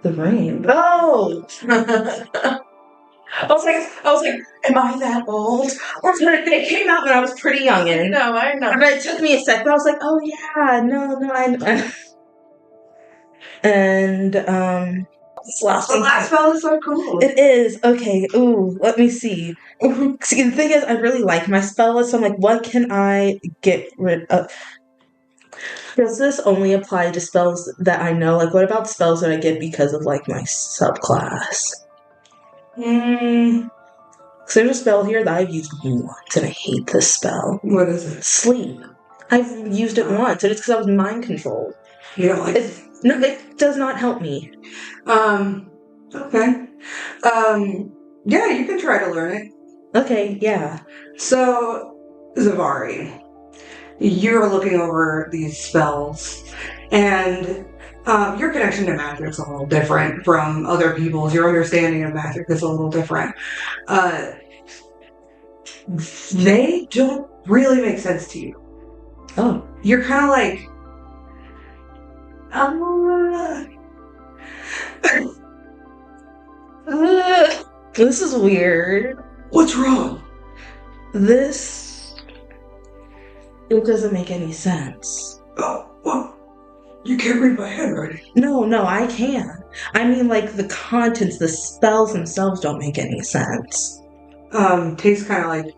The rain. Oh! I was like, am I that old? It came out when I was pretty young. I know. But it took me a sec, but I was like, oh yeah, no, I know. And, this last spell is so cool. It is. Okay, ooh, let me see. See, the thing is, I really like my spell list, so I'm like, what can I get rid of? Does this only apply to spells that I know? Like, what about spells that I get because of, like, my subclass? So there's a spell here that I've used once, and I hate this spell. What is it? Sleep. I've used it once, and it's because I was mind controlled. You don't like it? No, it does not help me. Okay. Yeah, you can try to learn it. Okay, yeah. So, Zavari, you're looking over these spells, and your connection to magic is a little different from other people's. Your understanding of magic is a little different. They don't really make sense to you. Oh. You're kind of like, This is weird. what's wrong? It doesn't make any sense. Oh, well, you can't read my handwriting. No, I can. I mean, like, the contents, the spells themselves don't make any sense. Tace kind of like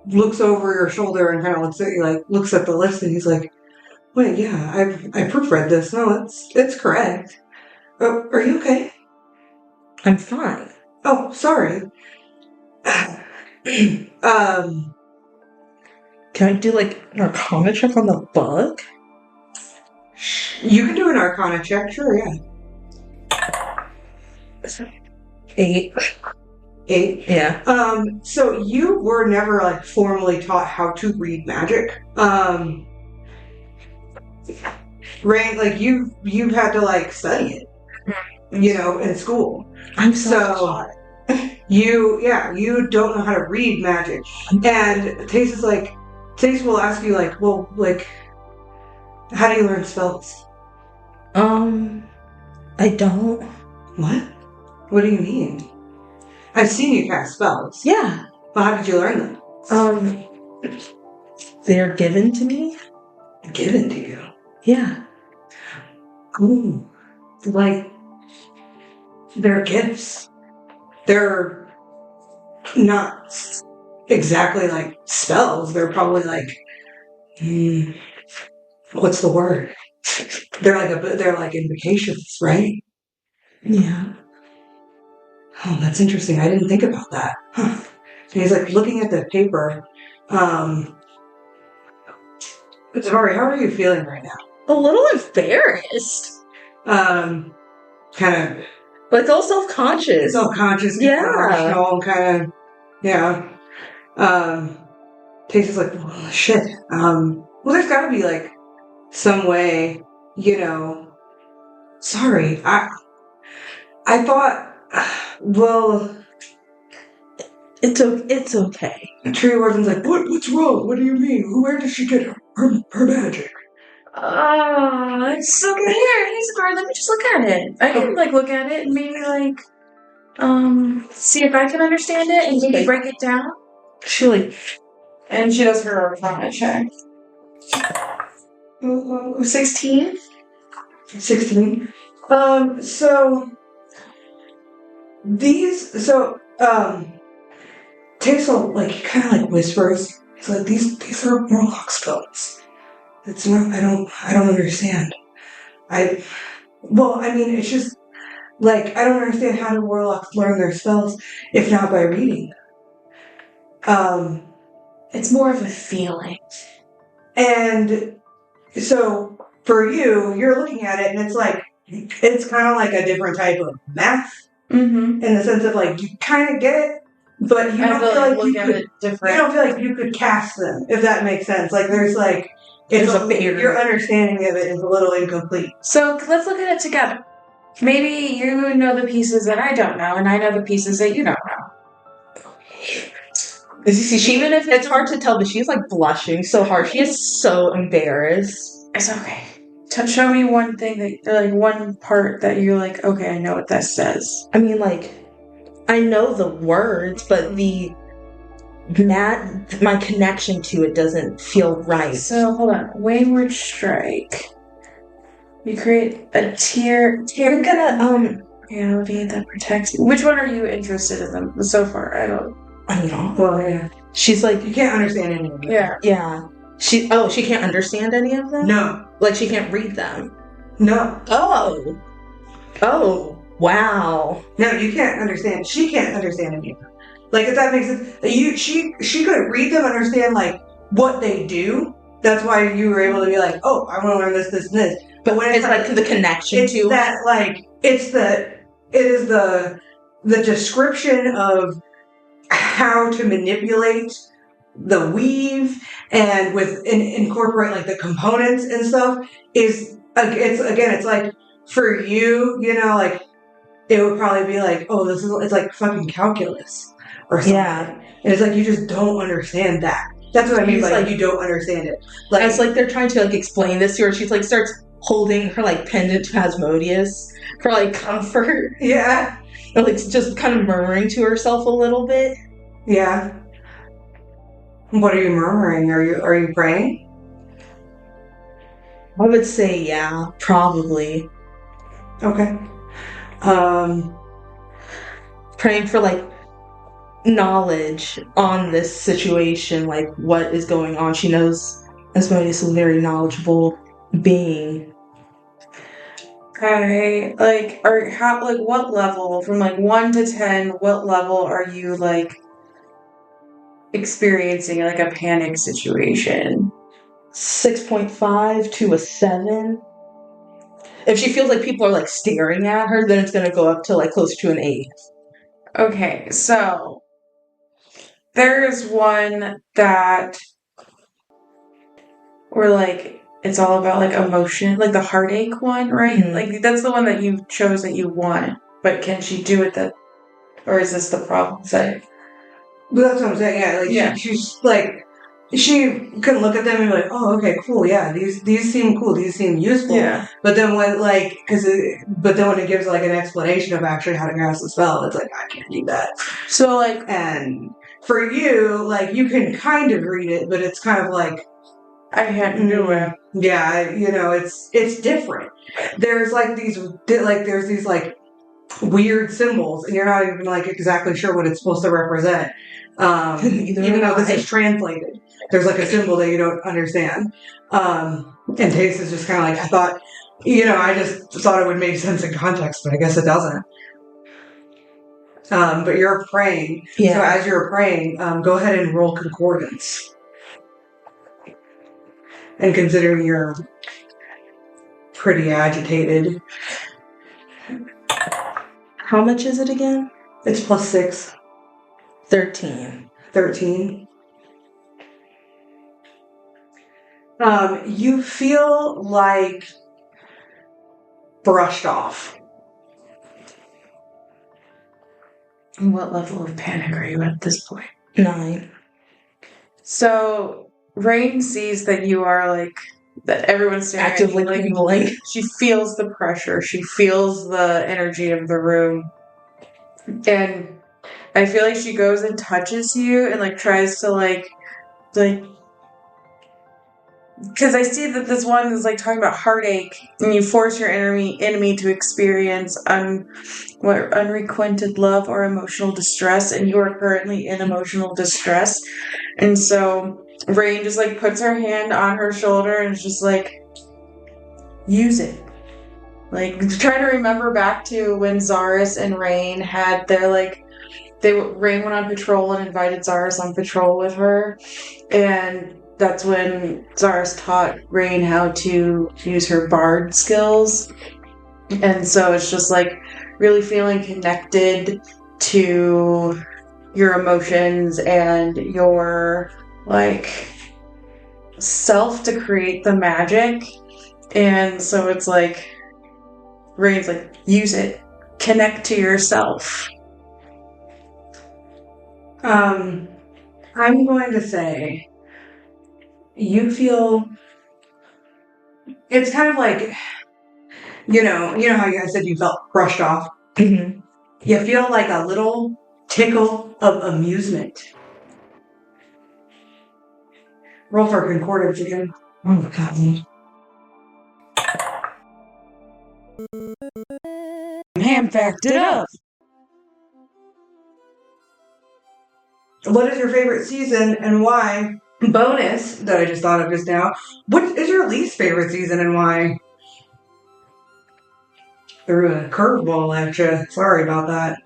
looks over your shoulder and kind of looks at you, like looks at the list, and he's like, "Wait, yeah, I proofread this. No, it's correct. Are you okay? I'm fine. Oh, sorry. Can I do, like, an Arcana check on the book? You can do an Arcana check, sure, yeah. 8. 8? Yeah. So you were never, like, formally taught how to read magic. Right? Like, you've had to, like, study it, you know, in school. I'm so you don't know how to read magic. And Tace will ask you, like, well, like, how do you learn spells? I don't. What? What do you mean? I've seen you cast spells. Yeah. But how did you learn them? They're given to me? Given to you? Yeah. Ooh. Like, they're gifts. They're not exactly like spells. They're probably like, what's the word? They're like invocations, right? Yeah. Oh, that's interesting. I didn't think about that. Huh. And he's like looking at the paper. Sorry, how are you feeling right now? A little embarrassed. Kind of. Like, all self-conscious. Self-conscious. Yeah. Kind of. Yeah. Tace is like, oh, shit. Well, there's gotta be like some way, you know. Sorry. I thought, well, it's okay. Treeworthen's like, what's wrong? What do you mean? Where did she get her magic? It's okay. Here, here's the card. Let me just look at it. I can like look at it and maybe like see if I can understand it and maybe break it down. And she does her Arcana check. 16. 16. Tace like kind of like whispers. He's like, these are warlock spells. It's not. I don't understand. It's just like I don't understand how do warlocks learn their spells if not by reading them. It's more of a feeling. And so for you're looking at it and it's like it's kind of like a different type of math in the sense of like you kind of get it, but you don't feel like you could. You don't feel like you could cast them, if that makes sense. Like there's like your understanding of it is a little incomplete. So let's look at it together. Maybe you know the pieces that I don't know, and I know the pieces that you don't know. Even if it's hard to tell, but she's like blushing so hard. She is so embarrassed. It's okay. Show me one thing that, like, one part that you're like, okay, I know what that says. I mean, like, I know the words, but my connection to it doesn't feel right. So hold on. Wayward Strike. You create a tier. You're gonna reality that protects you. Which one are you interested in them so far? I don't know. Well, yeah. She's like, you can't understand any of them. Yeah. She can't understand any of them? No. Like she can't read them? No. Oh. Wow. No, you can't understand. She can't understand any of them. Like, if that makes sense. She could read them, understand, like, what they do. That's why you were able to be like, oh, I want to learn this, this, and this. But when it's like the connection to that, like, it is the description of how to manipulate the weave and incorporate like the components and stuff it's like for you know, like it would probably be like, oh, it's like fucking calculus or something. Yeah. And it's like you just don't understand that. That's what I mean. He's Like you don't understand it. Like As like they're trying to like explain this to her, she's like starts holding her like pendant to Asmodeus for like comfort. yeah, And like just kind of murmuring to herself a little bit. yeah. What are you murmuring? Are you praying? I would say yeah, probably. Okay. Praying for like knowledge on this situation, like what is going on. She knows Asmodeus is a very knowledgeable being. Okay, like, what level, from like 1 to 10, what level are you like experiencing like a panic situation? 6.5 to a 7. If she feels like people are like staring at her, then it's gonna go up to like close to an 8. Okay, so there's one that where like it's all about like emotion, like the heartache one, right? Mhm. Like that's the one that you chose that you want, but can she do it or is this the problem setting? But that's what I'm saying. Yeah, like Yeah. she's like, she can look at them and be like, oh, okay, cool. Yeah, these seem cool. These seem useful. Yeah. But then when when it gives like an explanation of actually how to cast the spell, it's like I can't do that. So like, And for you, like you can kind of read it, but it's kind of like I can't do it. yeah, it's different. There's like these weird symbols, and you're not even like exactly sure what it's supposed to represent. Even though this is translated, there's like a symbol that you don't understand. And Tace is just kind of like, I thought, I just thought it would make sense in context, but I guess it doesn't. But you're praying. Yeah. So as you're praying, go ahead and roll concordance. And considering you're pretty agitated. How much is it again? It's +6. 13. 13. You feel like brushed off. What level of panic are you at this point? 9. So Rain sees that you are like that. Everyone's staring Actively at you, like, tingling. she feels the pressure. She feels the energy of the room, and I feel like she goes and touches you and like tries to like because I see that this one is like talking about heartache, and you force your enemy to experience unrequited love or emotional distress, and you are currently in emotional distress. And so Rain just like puts her hand on her shoulder and is just like, use it. Like, try to remember back to when Zaris and Rain had their like, Rain went on patrol and invited Zaris on patrol with her, and that's when Zaris taught Rain how to use her bard skills. And so it's just like really feeling connected to your emotions and your like self to create the magic. And so it's like Rain's like, use it, connect to yourself. I'm going to say you feel it's kind of like you know how you guys said you felt brushed off. Mm-hmm. You feel like a little tickle of amusement. Roll for concordance again. Oh god. Ham backed it up. What is your favorite season and why? Bonus that I just thought of just now. What is your least favorite season and why? Threw a curveball at you. Sorry about that.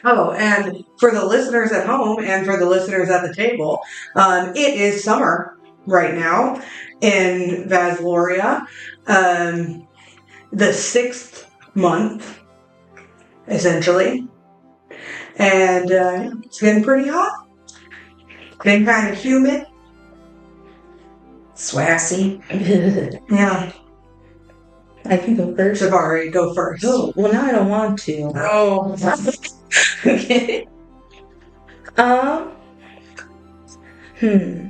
Oh, and for the listeners at home and for the listeners at the table, it is summer right now in Vasloria. The 6th month, essentially. And it's been pretty hot. Been kind of humid. Swassy. Yeah. I can go first. Savari, go first. Oh, well now I don't want to. Oh. Okay. Hmm.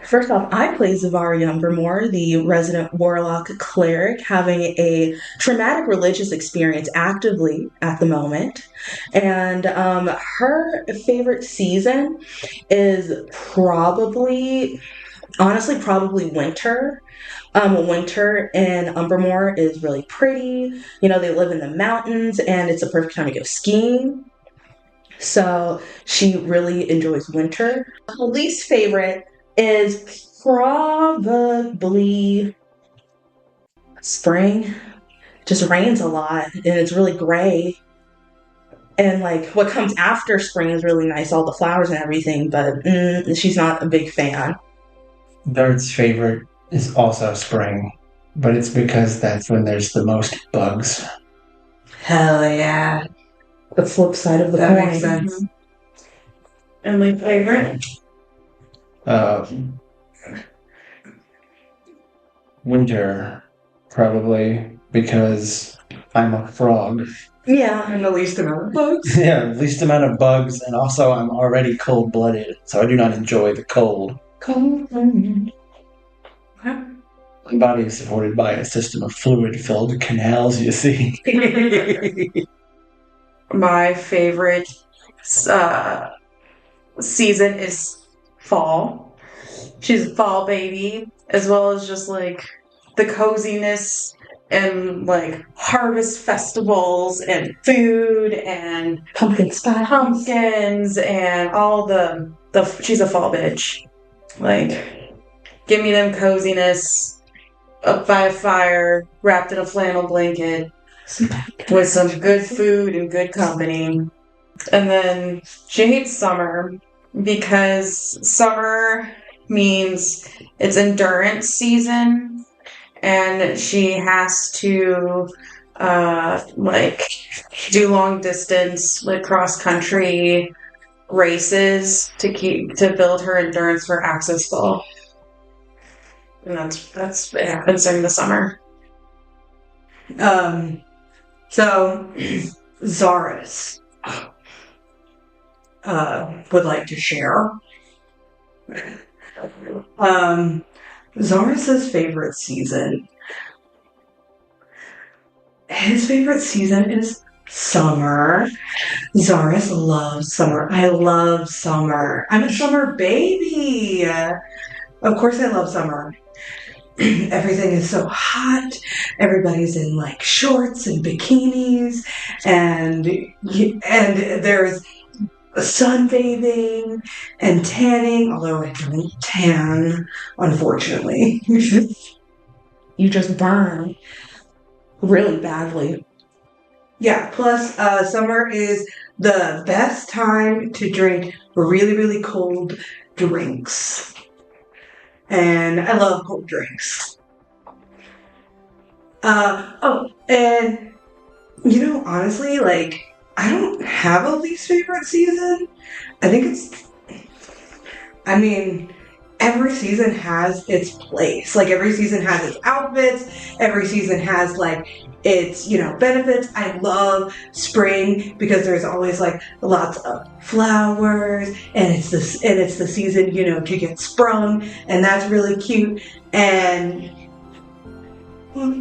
First off, I play Zavari Umbermore, the resident warlock cleric, having a traumatic religious experience actively at the moment. And her favorite season is honestly, probably winter. Winter in Umbermore is really pretty. They live in the mountains, and it's a perfect time to go skiing. So she really enjoys winter. Her least favorite is probably spring. It just rains a lot, and it's really gray. And like what comes after spring is really nice, all the flowers and everything, but she's not a big fan. Dart's favorite is also spring, but it's because that's when there's the most bugs. Hell yeah. The flip side of the That coin. makes sense. And my favorite? Winter, probably, because I'm a frog. Yeah. And the least amount of bugs. Yeah, least amount of bugs, and also I'm already cold-blooded, so I do not enjoy the cold. Cold. My body is supported by a system of fluid-filled canals, you see. My favorite season is fall. She's a fall baby, as well as just like the coziness and like harvest festivals and food and Pumpkin spice. pumpkins and all the she's a fall bitch. Like, give me them coziness up by a fire, wrapped in a flannel blanket, with some good food and good company. And then she hates summer because summer means it's endurance season, and she has to do long distance, like cross country races to build her endurance for Access Fall. And that's it happens during the summer. So Zaris would like to share. Zaris's favorite season. His favorite season is summer. Zaris loves summer. I love summer. I'm a summer baby. Of course I love summer. Everything is so hot. Everybody's in like shorts and bikinis, and there's sunbathing and tanning. Although I don't tan, unfortunately. You just burn really badly. Yeah. Plus, summer is the best time to drink really, really cold drinks. And I love cold drinks. And honestly, like, I don't have a least favorite season. Every season has its place. Like, every season has its outfits. Every season has, like, its, benefits. I love spring because there's always, like, lots of flowers, and it's the season, to get sprung, and that's really cute. And, well,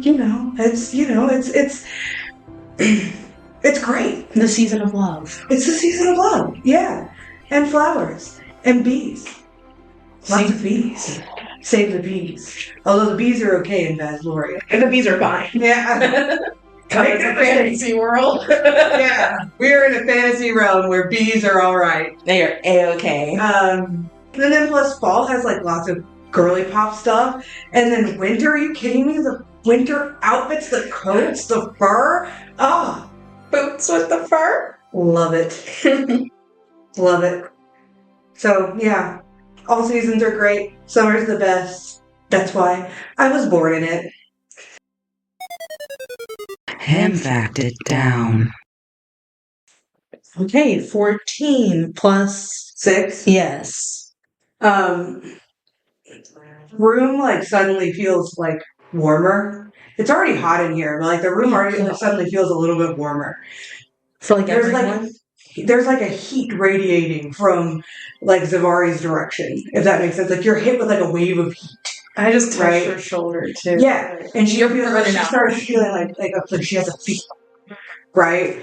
it's great. The season of love. It's the season of love, yeah. And flowers. And bees. Lots of bees. Save the bees. Although the bees are okay in Vaslorian. And the bees are fine. Yeah. It's a fantasy world. Yeah. We're in a fantasy realm where bees are alright. They are A-okay. And then plus fall has like lots of girly pop stuff. And then winter, are you kidding me? The winter outfits, the coats, the fur. Oh. Boots with the fur. Love it. Love it. So, yeah. All seasons are great. Summer's the best. That's why I was born in it. Ham fact it down. Okay, 14 plus 6. yes. Room like suddenly feels like warmer. It's already hot in here, but like the room already suddenly feels a little bit warmer. For like There's everyone. like there's like a heat radiating from like Zavari's direction, if that makes sense. Like you're hit with like a wave of heat. I just touched Right. her shoulder too. Yeah, and she running out. started feeling like she has a fever, right?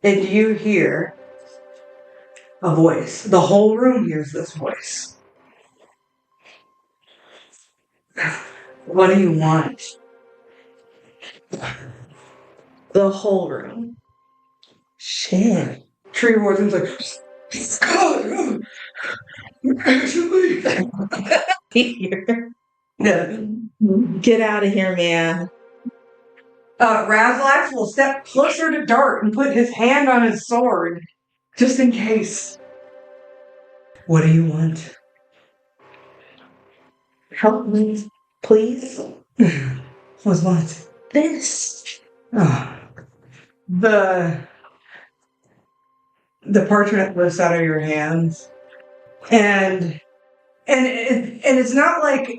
And you hear a voice. The whole room hears this voice. What do you want? The whole room. Shit. Treeworthen's like, God, actually. Here. Yeah. Get out of here, man. Razlax will step closer to Dart and put his hand on his sword, just in case. What do you want? Help me, please. What's what? This. Oh. The parchment lifts out of your hands, and it's not like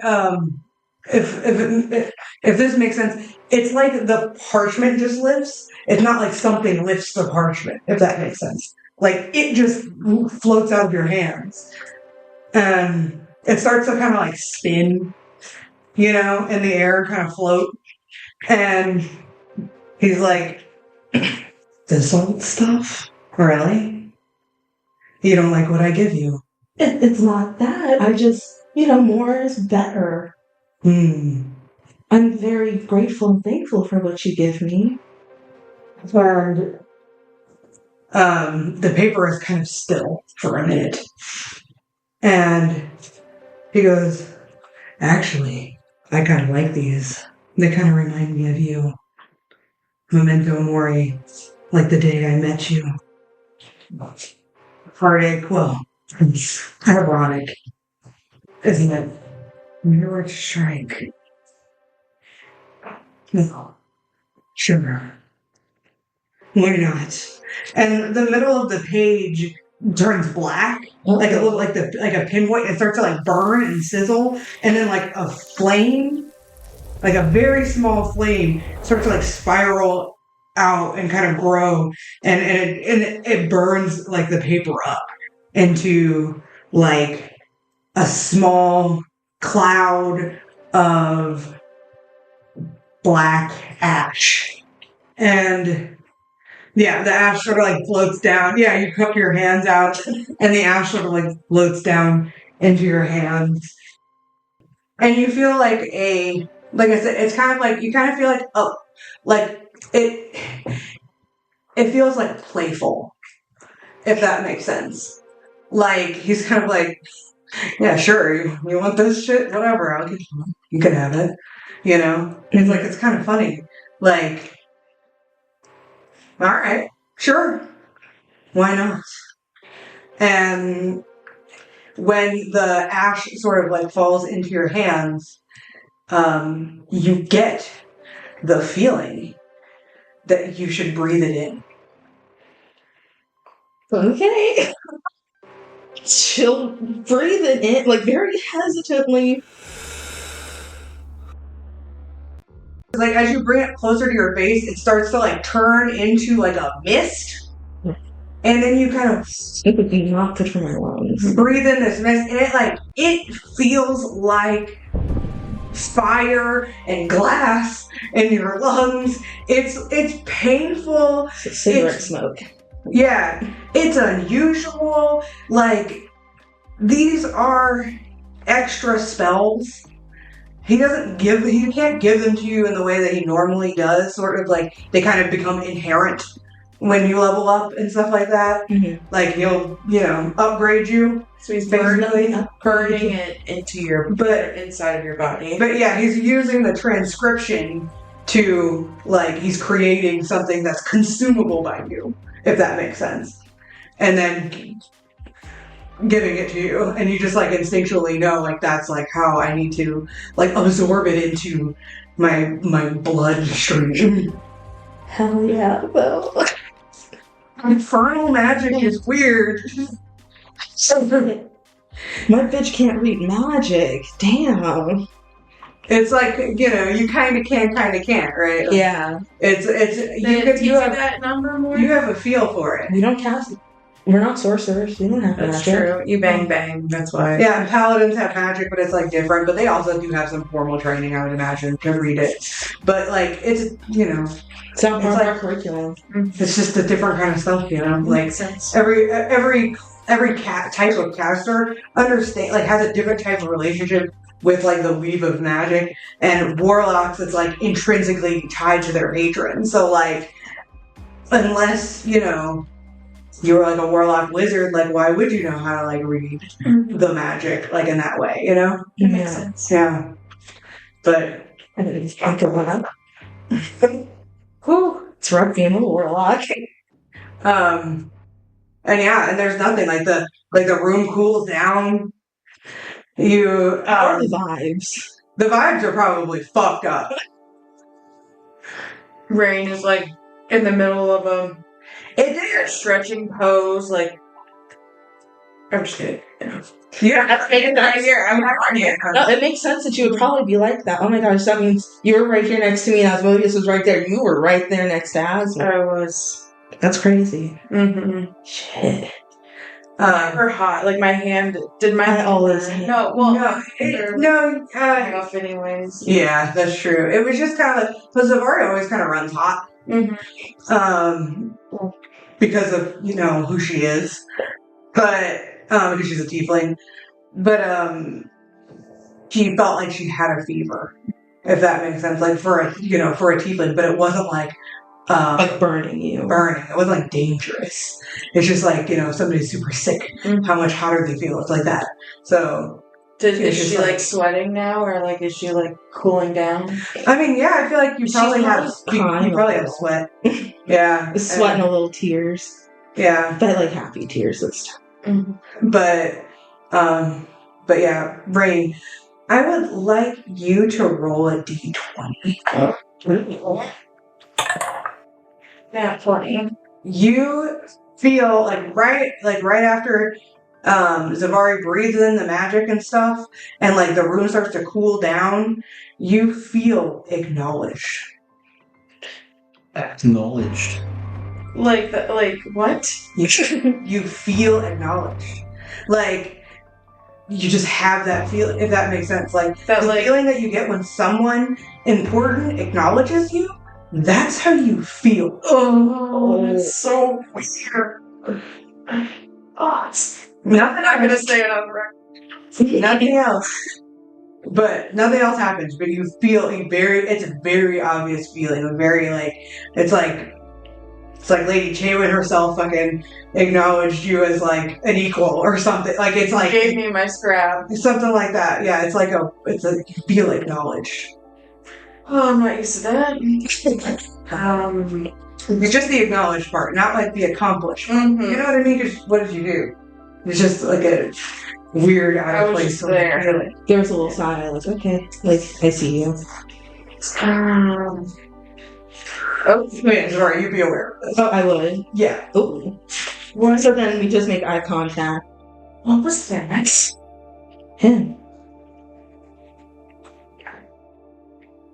if this makes sense, it's like the parchment just lifts. It's not like something lifts the parchment, if that makes sense. Like it just floats out of your hands, and it starts to kind of like spin, in the air, kind of float, and he's like, "This old stuff, really? You don't like what I give you?" It's not that. I just, more is better. I'm very grateful and thankful for what you give me. And the paper is kind of still for a minute. And he goes, "Actually, I kind of like these. They kind of remind me of you. Memento mori, like the day I met you. Heartache, well, ironic, isn't it? Your strike. No. Sure. Why not?" And the middle of the page turns black, like a little, like a pinpoint. It starts to like burn and sizzle, and then like a flame, like a very small flame, starts to like spiral out and kind of grow, and it burns like the paper up into like a small cloud of black ash. And yeah, the ash sort of like floats down. Yeah, you cup your hands out and the ash sort of like floats down into your hands. And you feel like like I said, it's kind of like, you kind of feel like it feels like playful, if that makes sense. Like, he's kind of like, "Yeah, sure, you want this shit? Whatever, I'll get you can have it." It's like, it's kind of funny. Like, all right, sure, why not? And when the ash sort of like falls into your hands, you get the feeling that you should breathe it in. Okay. She'll breathe it in, like very hesitantly. Like, as you bring it closer to your face, it starts to like turn into like a mist. And then you kind of Not good for my lungs. breathe in this mist, and it feels like fire and glass in your lungs. It's painful. Cigarette smoke. Yeah, it's unusual. Like, these are extra spells. He can't give them to you in the way that he normally does. Sort of like, they kind of become inherent when you level up and stuff like that. Mm-hmm. Like, he'll, upgrade you. So he's Basically. burning it into your, inside of your body. But yeah, he's using the transcription to, like, he's creating something that's consumable by you, if that makes sense. And then giving it to you, and you just, like, instinctually know, like, that's, like, how I need to, like, absorb it into my bloodstream. Hell yeah, though. Infernal magic is weird. My bitch can't read magic. Damn. It's like, you kind of can, kind of can't, right? Like, Yeah. It's you have that number more. you have a feel for it. We don't cast. We're not sorcerers. We don't have That's magic. true. You bang. That's why. Yeah, and paladins have magic, but it's like different. But they also do have some formal training, I would imagine, to read it. But like, it's It's not part of our curriculum. it's just a different kind of stuff, Like Makes sense. every type of caster has a different type of relationship with like the weave of magic, and warlocks, it's like intrinsically tied to their patron. So like, unless you're like a warlock wizard, like why would you know how to like read the magic like in that way, It makes sense. Yeah. But I didn't think of that. whew. It's rough being a warlock. And there's nothing like the room cools down. You How are the vibes? the vibes are probably fucked up. Rain is like in the middle of a stretching pose, like. I'm just kidding. Yeah, that's making right here. I'm not here. No, it makes sense that you would probably be like that. Oh my gosh, that means you were right here next to me and Asmodeus was right there. You were right there next to Asmodeus. I was. That's crazy. Mm-hmm. Shit. Or hot. Like my hand. Did my hand always burn? hit. No. Well, No, hang off anyways. yeah, that's true. It was just kind of because Zavari always kind of runs hot. Mm-hmm. Because of who she is, but because she's a tiefling, but she felt like she had a fever, if that makes sense. Like for a tiefling, but it wasn't like burning you. Burning. It wasn't like dangerous. It's just like if somebody's super sick, how much hotter they feel. It's like that. So. Is she like sweating now, or like is she like cooling down? I mean, yeah, I feel like you probably have sweat. Yeah, Sweat and a little tears. Yeah, but like happy tears this time. But yeah, Rain, I would like you to roll a d20. Yeah, 20. You feel like right after. Zavari breathes in the magic and stuff, and like the room starts to cool down. You feel acknowledged. Acknowledged. Like what? You feel acknowledged. Like you just have that feel, if that makes sense. Like that, the feeling that you get when someone important acknowledges you. That's how you feel. Oh, it's so weird. Nothing. I'm gonna say it on the record. Nothing else. But nothing else happens. But you feel it's a very obvious feeling. It's like Lady Chaywin herself fucking acknowledged you as like an equal or something. Like it's like gave me my scrap. Something like that. Yeah, it's you feel acknowledged. Oh, I'm not used to that. It's just the acknowledged part, not like the accomplished. Mm-hmm. You know what I mean? Just what did you do? It's just like a weird out of place there. feeling. There was a little sigh. I was like, okay, like I see you. Oh, wait, sorry, you'd be aware of this. Oh, I would. Yeah. Oh. So then we just make eye contact. What was that? Him.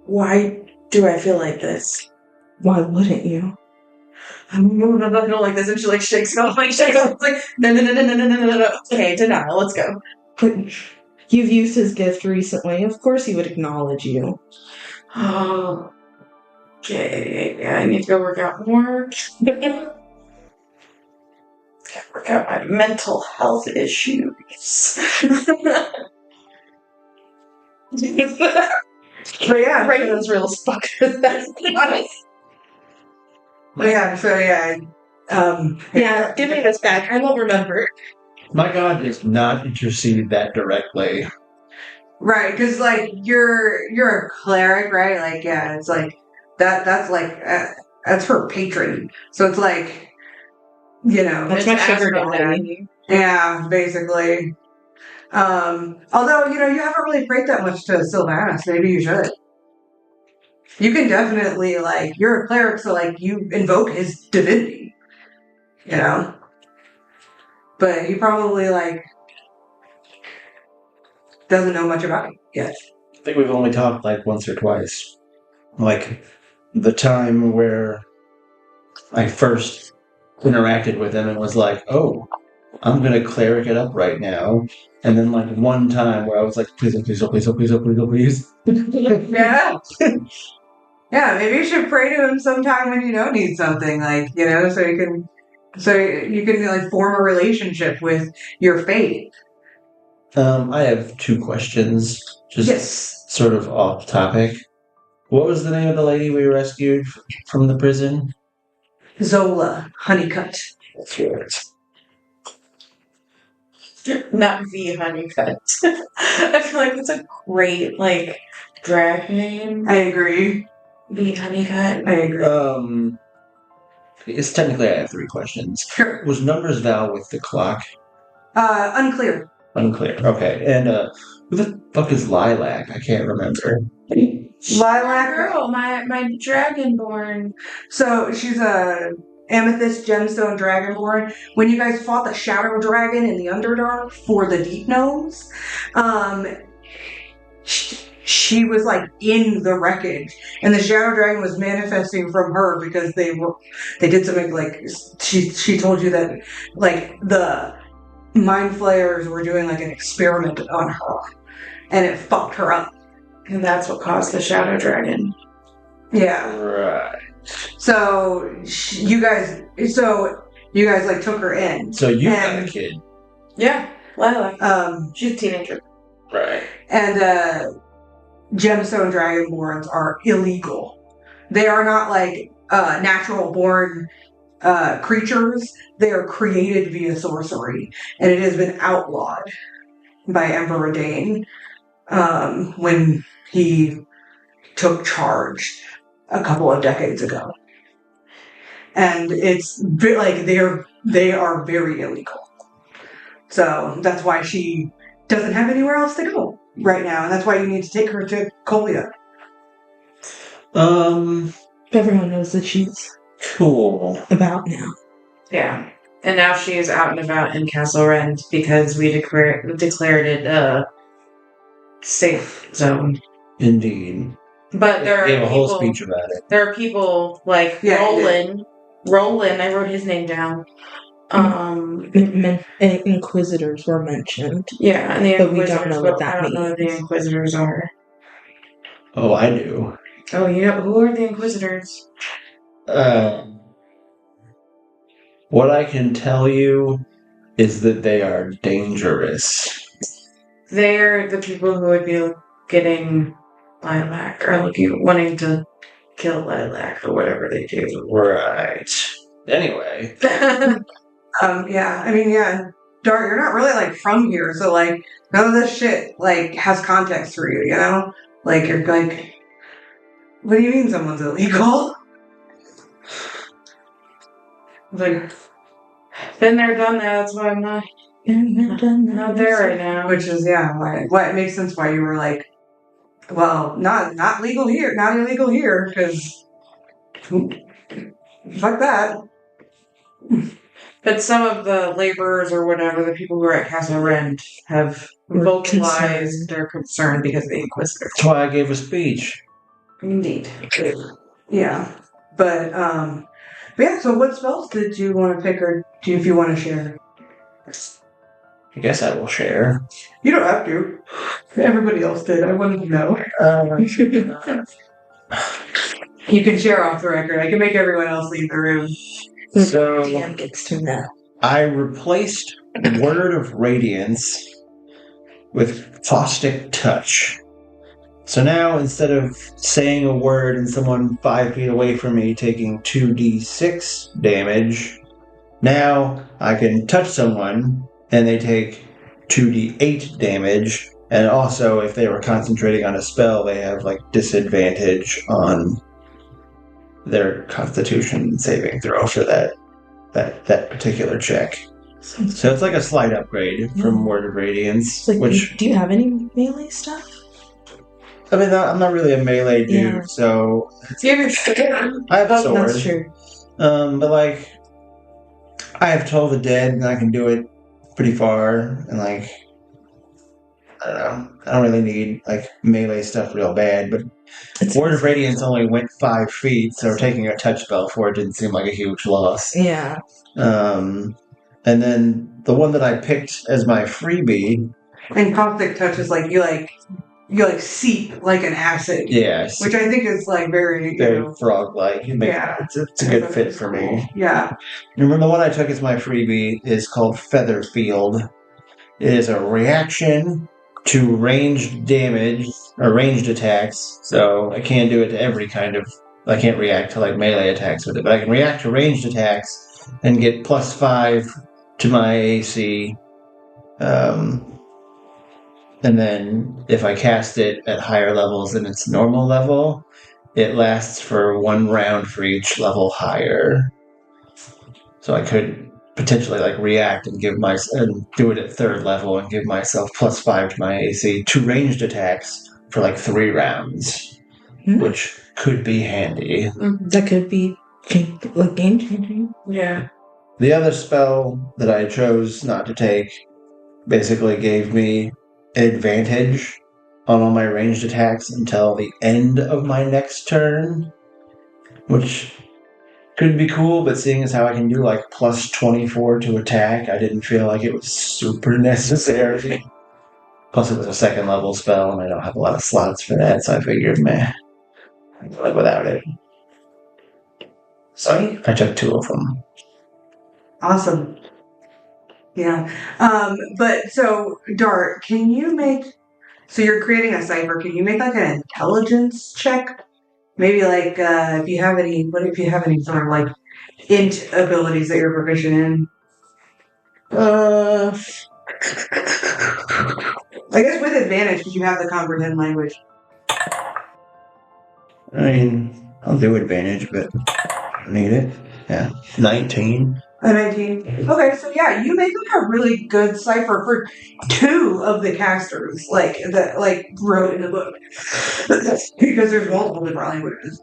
Why do I feel like this? Why wouldn't you? I'm like this, and she like shakes it off, It's like no. Okay, denial. Let's go. But you've used his gift recently. Of course, he would acknowledge you. Oh. Okay. Yeah, I need to go work out more. Gotta work out my mental health issues. But yeah, Raven's real as fuck. That's honest. Yeah, so yeah. Yeah, give me this back. I won't remember. My god does not intercede that directly. Right, because like you're a cleric, right? Like yeah, it's like that's like that's her patron. So it's like That's my sugar daddy. Yeah, basically. Although you haven't really prayed that much to Sylvanas. Maybe you should. You can definitely you're a cleric, so you invoke his divinity. But he probably doesn't know much about it yet. think we've only talked like once or twice. Like the time where I first interacted with him and was like, oh, I'm gonna cleric it up right now. And then like one time where I was like, please, please, please, please, please, please. Yeah. Yeah, maybe you should pray to him sometime when you don't need something, like, you know, so you can like form a relationship with your fate. I have 2 questions, just sort of off topic. What was the name of the lady we rescued from the prison? Zola Honeycutt. That's right. Not V Honeycutt. I feel like that's a great, like, drag name. I agree. V Honeycutt. I agree. It's technically I have 3 questions. Sure. Was Numbers Val with the clock? Unclear. Unclear. Okay. And who the fuck is Lilac? I can't remember. Lilac. Girl, my Dragonborn. So she's a amethyst gemstone dragonborn. When you guys fought the shadow dragon in the Underdark for the deep gnomes, she was like in the wreckage, and the shadow dragon was manifesting from her because they did something like she told you that like the mind flayers were doing like an experiment on her, and it fucked her up. And that's what caused the shadow dragon. Yeah. Right. So you guys like took her in. So you got a kid. Yeah, Lilac. She's a teenager. Right. And gemstone dragonborns are illegal. They are not like natural born creatures. They are created via sorcery, and it has been outlawed by Emperor Dane when he took charge a couple of decades ago. And it's like they are very illegal. So that's why she doesn't have anywhere else to go right now, and that's why you need to take her to Kolia. Everyone knows that she's cool. about now. Yeah. And now she is out and about in Castle Rend because we declared it a safe zone. Indeed. But there are gave a whole people, speech about it. There are people like Roland, I wrote his name down. Inquisitors were mentioned. Yeah, and the but we Inquisitors, don't know what that I don't know what the means. Inquisitors are. Oh, I do. Oh, you know, who are the Inquisitors? What I can tell you is that they are dangerous. They're the people who would be getting Lilac, or wanting to kill Lilac, or whatever they do. Right. Anyway. Yeah, I mean, yeah, Dart, you're not really like from here, so like none of this shit like has context for you, you know? Like you're like, what do you mean someone's illegal? Like, been there, done that. That's why I'm not there right now. Which is why it makes sense why you were like, well, not legal here, not illegal here, because fuck that. But some of the laborers or whatever, the people who are at Castle Rend, have vocalized their concern because of the Inquisitors. That's why I gave a speech. Indeed. Yeah. But yeah, so what spells did you want to pick, or if you want to share? I guess I will share. You don't have to. Everybody else did. I wouldn't know. You can share off the record. I can make everyone else leave the room. So DM gets to know. I replaced Word of Radiance with Caustic Touch. So now, instead of saying a word and someone 5 feet away from me taking 2d6 damage, now I can touch someone and they take 2d8 damage. And also, if they were concentrating on a spell, they have like disadvantage on their Constitution saving throw for that particular check. So it's like a slight upgrade from Word of Radiance. Like, which, do you have any melee stuff? I mean, I'm not really a melee dude, so I have sword. That's true. But like, I have Toll the Dead, and I can do it pretty far, and like, I don't know. I don't really need like melee stuff real bad, but Word of Radiance only went 5 feet, so taking a touch spell for it didn't seem like a huge loss. Yeah. And then the one that I picked as my freebie. And Caustic Touch is like you seep like an acid. Yeah. Which I think is like very frog-like. It's a good fit for me. Yeah. Remember the one I took as my freebie is called Featherfield. It is a reaction to ranged damage or ranged attacks. So I can't do it to every kind of. I can't react to like melee attacks with it, but I can react to ranged attacks and get +5 to my AC. And then if I cast it at higher levels than its normal level, it lasts for 1 round for each level higher. So I could potentially like react and do it at 3rd level and give myself +5 to my AC to ranged attacks for like 3 rounds, which could be handy. That could be like game changing. Yeah. The other spell that I chose not to take basically gave me advantage on all my ranged attacks until the end of my next turn, which could be cool, but seeing as how I can do like +24 to attack, I didn't feel like it was super necessary. Plus it was a 2nd level spell and I don't have a lot of slots for that, so I figured, I can live without it. So I took 2 of them. Awesome. Yeah. But so, Dart, can you so you're creating a cipher, can you make like an intelligence check? Maybe like, if you have any sort of like int abilities that you're proficient in? I guess with advantage because you have the comprehend language. I mean, I'll do advantage, but I don't need it. Yeah. 19. A 19. Okay, so yeah, you make like a really good cipher for 2 of the casters, that wrote in the book, because there's multiple different languages.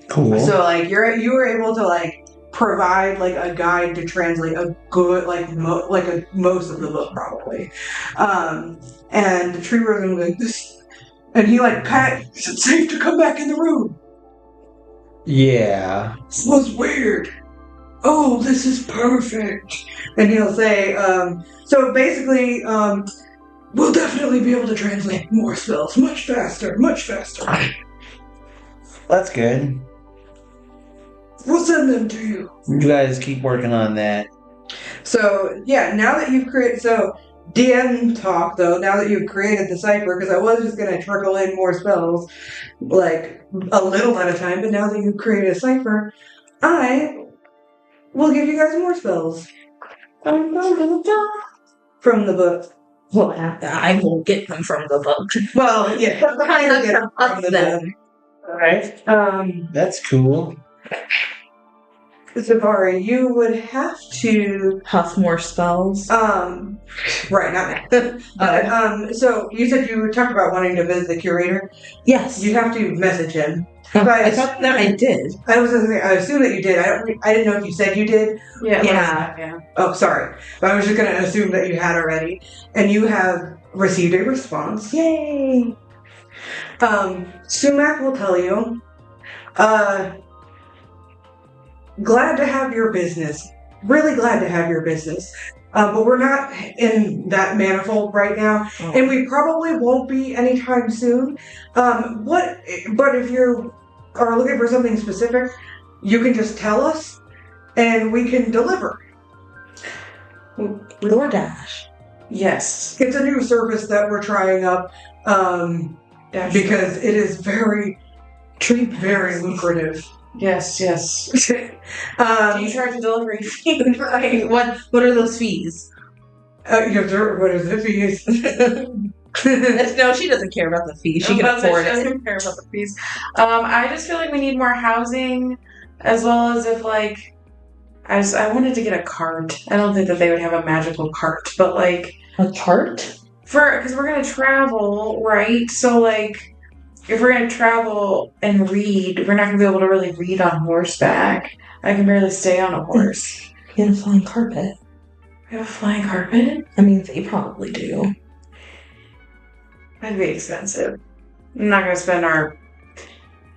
Cool. So like you were able to like provide like a guide to translate a good most of the book probably, and Treeworthen was like this, and he like Pat, is it safe to come back in the room? Yeah. This was weird. Oh, this is perfect. And he'll say, so basically, we'll definitely be able to translate more spells much faster. That's good. We'll send them to you. You guys keep working on that. So, yeah, now that you've created, DM talk, though, now that you've created the cipher, because I was just going to trickle in more spells, like, a little at a time, but now that you've created a cipher, I will give you guys more spells. From the book. Well, I will get them from the book. Well, yeah, kind of get them from the book. Alright. That's cool. Zabari, you would have to huff more spells. Right, not that. So you said you talked about wanting to visit the curator. Yes, you have to message him. I thought that I did. I assume that you did. I didn't know if you said you did. Yeah. Oh, sorry. But I was just going to assume that you had already, and you have received a response. Yay! Sumac will tell you. Glad to have your business. Really glad to have your business. But we're not in that manifold right now. Oh. And we probably won't be anytime soon. But if you are looking for something specific, you can just tell us and we can deliver. DoorDash. Yes. It's a new service that we're trying up because it is very lucrative. Yes. Do you charge a delivery fee? What are those fees? What are the fees? No, she doesn't care about the fees. She can afford it. She doesn't care about the fees. I just feel like we need more housing, as well as if like, I wanted to get a cart. I don't think that they would have a magical cart, but like a cart because we're gonna travel, right? So like, if we're going to travel and read, we're not going to be able to really read on horseback. I can barely stay on a horse. You have a flying carpet. We have a flying carpet? I mean, they probably do. That'd be expensive. I'm not gonna spend our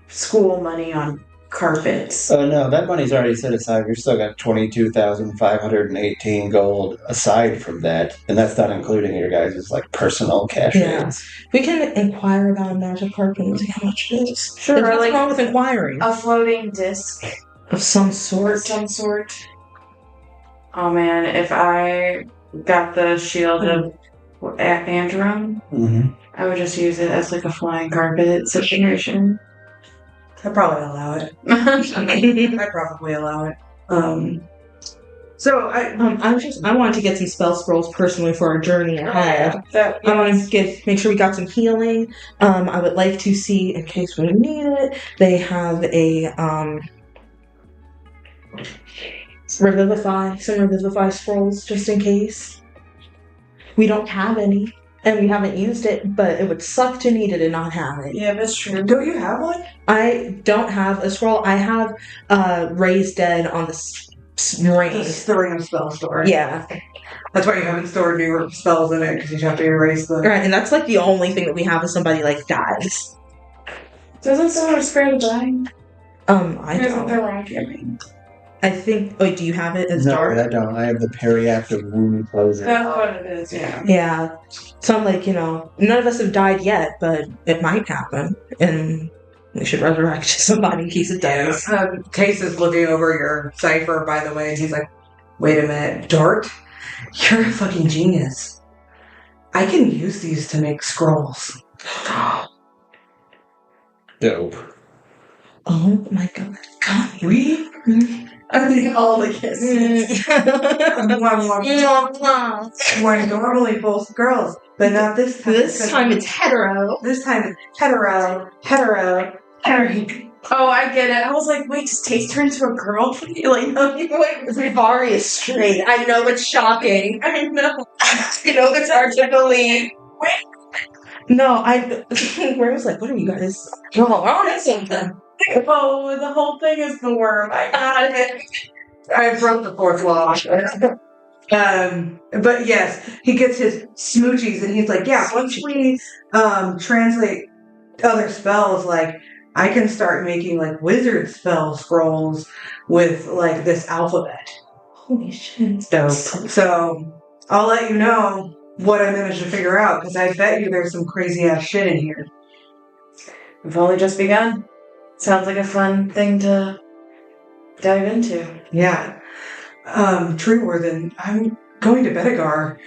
school money on carpets. Oh no, that money's already set aside. You've still got 22,518 gold aside from that, and that's not including your guys' like personal cash Yeah. aids. We can inquire about a magic carpet and see how much it is. Sure, There's nothing like wrong with inquiring. a floating disc Of some of sort. some sort. Oh man, if I got the shield of Andrum, Mm-hmm. I would just use it as like a flying carpet situation. I'd probably allow it. I'd probably allow it. So I I wanted to get some spell scrolls personally for our journey ahead. I want to make sure we got some healing. I would like to see, in case we need it, they have a some revivify scrolls just in case. We don't have any, and we haven't used it, but it would suck to need it and not have it. Yeah, that's true. don't you have one? I don't have a scroll. I have Raised Dead on the ring. It's the ring of spell store. Yeah. That's why you haven't stored new spells in it, because you have to erase them. Right, and that's like the only thing that we have if somebody like dies. Doesn't someone spare the dying? I Isn't don't. there Ragtime? I think. Wait, do you have it as No, dark? I don't. I have the periactive wound closing. That's what it is, yeah. Yeah. So I'm like, none of us have died yet, but it might happen, and we should resurrect somebody in case it does. Tace is looking over your cipher, by the way, and he's like, wait a minute, Dart? You're a fucking genius. I can use these to make scrolls. Dope. Oh my god. We? I think all the kisses. We're normally both girls, but not this time. This time it's hetero. This time it's hetero. Oh, I get it. I was like, wait, does Tace turn into a girl? Like, no, Rivari is straight. I know it's shocking. I know. It's hard to believe. No, where was like, what are you guys? Oh, I want something. Oh, the whole thing is the worm. I got it. I broke the fourth law. But yes, he gets his smoochies and he's like, yeah, once we translate other spells, like I can start making like wizard spell scrolls with like this alphabet. Holy shit. Dope. So I'll let you know what I managed to figure out, because I bet you there's some crazy ass shit in here. We've only just begun. Sounds like a fun thing to dive into. Yeah. Treeworthen, I'm going to Bedegar.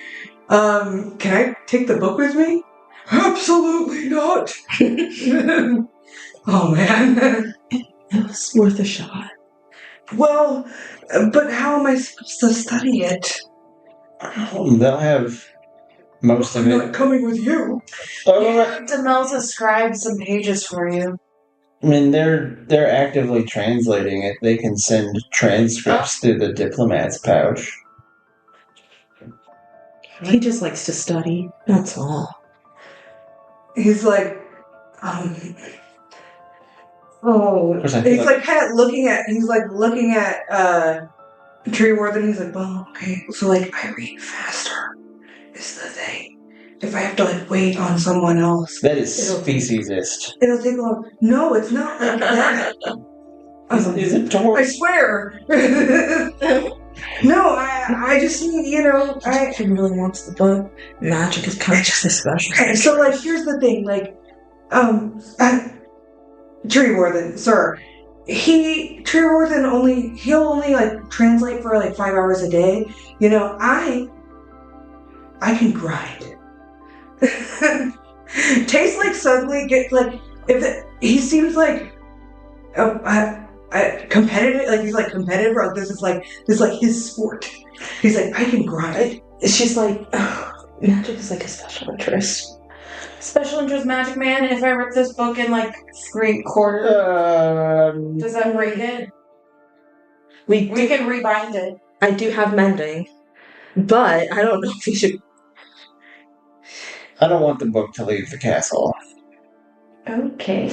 Can I take the book with me? Absolutely not. Oh man. It was worth a shot. Well, but how am I supposed to study it? They'll have most of I'm it. not coming with you. Demelza scribed some pages for you. I mean, they're actively translating it. They can send transcripts through the diplomat's pouch. He just likes to study. That's all. He's like, course I feel he's like kind of looking at Treeworthen. He's like, well, okay, so like I read faster is the thing. If I have to like wait on someone else, That is speciesist. it'll take long. No, it's not like that. Is it torch? I swear. No, I just mean, He really wants the book. Magic is kind of just a special. Okay, so like here's the thing, like, Treeworthen, sir. He'll only like translate for like 5 hours a day. I can grind. Taste like suddenly gets like he seems like competitive, like he's like competitive, or this is like his sport. He's like, I can grind. She's like, magic is like a special interest. Special interest magic man. If I rip this book in like 3/4, does that break it? We can rebind it. I do have mending, but I don't know if we should. I don't want the book to leave the castle. Okay.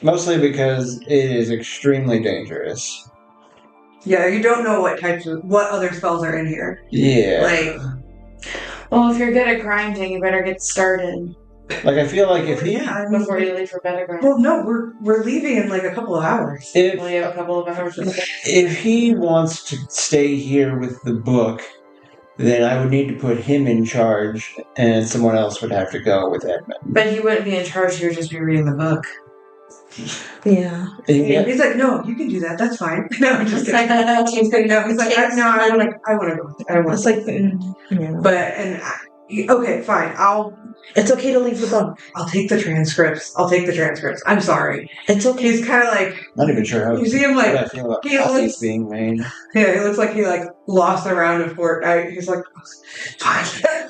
Mostly because it is extremely dangerous. Yeah, you don't know what other spells are in here. Yeah. Like, Well, if you're good at grinding, you better get started. Like, I feel like if he... Yeah, I mean, Before you leave for Better well, no, we're leaving in like a couple of hours. Well, you have a couple of hours. If he wants to stay here with the book, then I would need to put him in charge, and someone else would have to go with Edmund. But he wouldn't be in charge. He would just be reading the book. Yeah. Yeah. He's like, no, you can do that. That's fine. No, I'm just kidding. He's No, he's like, I want to go with it. I want It's to. like, yeah. But okay, fine. It's okay to leave the book. I'll take the transcripts. I'm sorry. It's okay. He's kind of like, Not even sure how you see him what I like, feel about he copies looks- being made. yeah, he looks like he like lost a round of Fortnite. He's like, fine,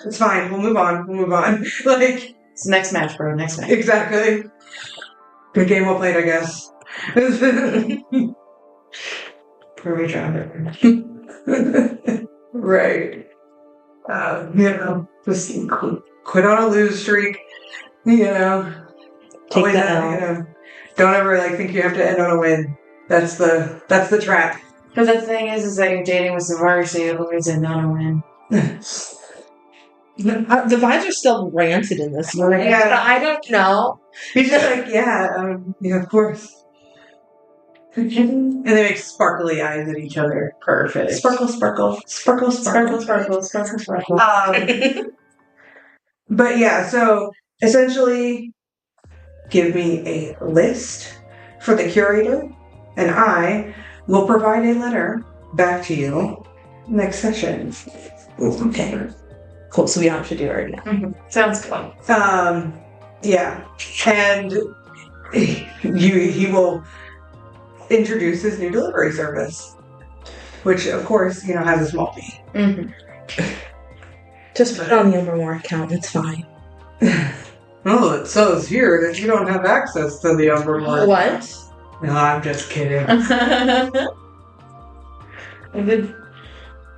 it's fine. We'll move on. Like, It's next match, bro. Next match. exactly. Good game well played, I guess. Perfect round. Right. Just quit on a lose streak. Take Always, the L. don't ever like think you have to end on a win. That's the trap. Because the thing is that you're dating with Savari, so you always end on a win. The vibes are still rancid in this one. Yeah. But I don't know. He's just like, yeah, of course. And they make sparkly eyes at each other. Perfect. Sparkle, sparkle. Sparkle, sparkle. Sparkle. But yeah, so essentially, give me a list for the curator, and I will provide a letter back to you next session. Okay. Cool, so we don't have to do it right now. Sounds fun. Yeah, and he will introduce his new delivery service, which of course has a small fee. Just put it on the Umbermore account, it's fine. Oh, it says here that you don't have access to the Umbermore. What? No, I'm just kidding.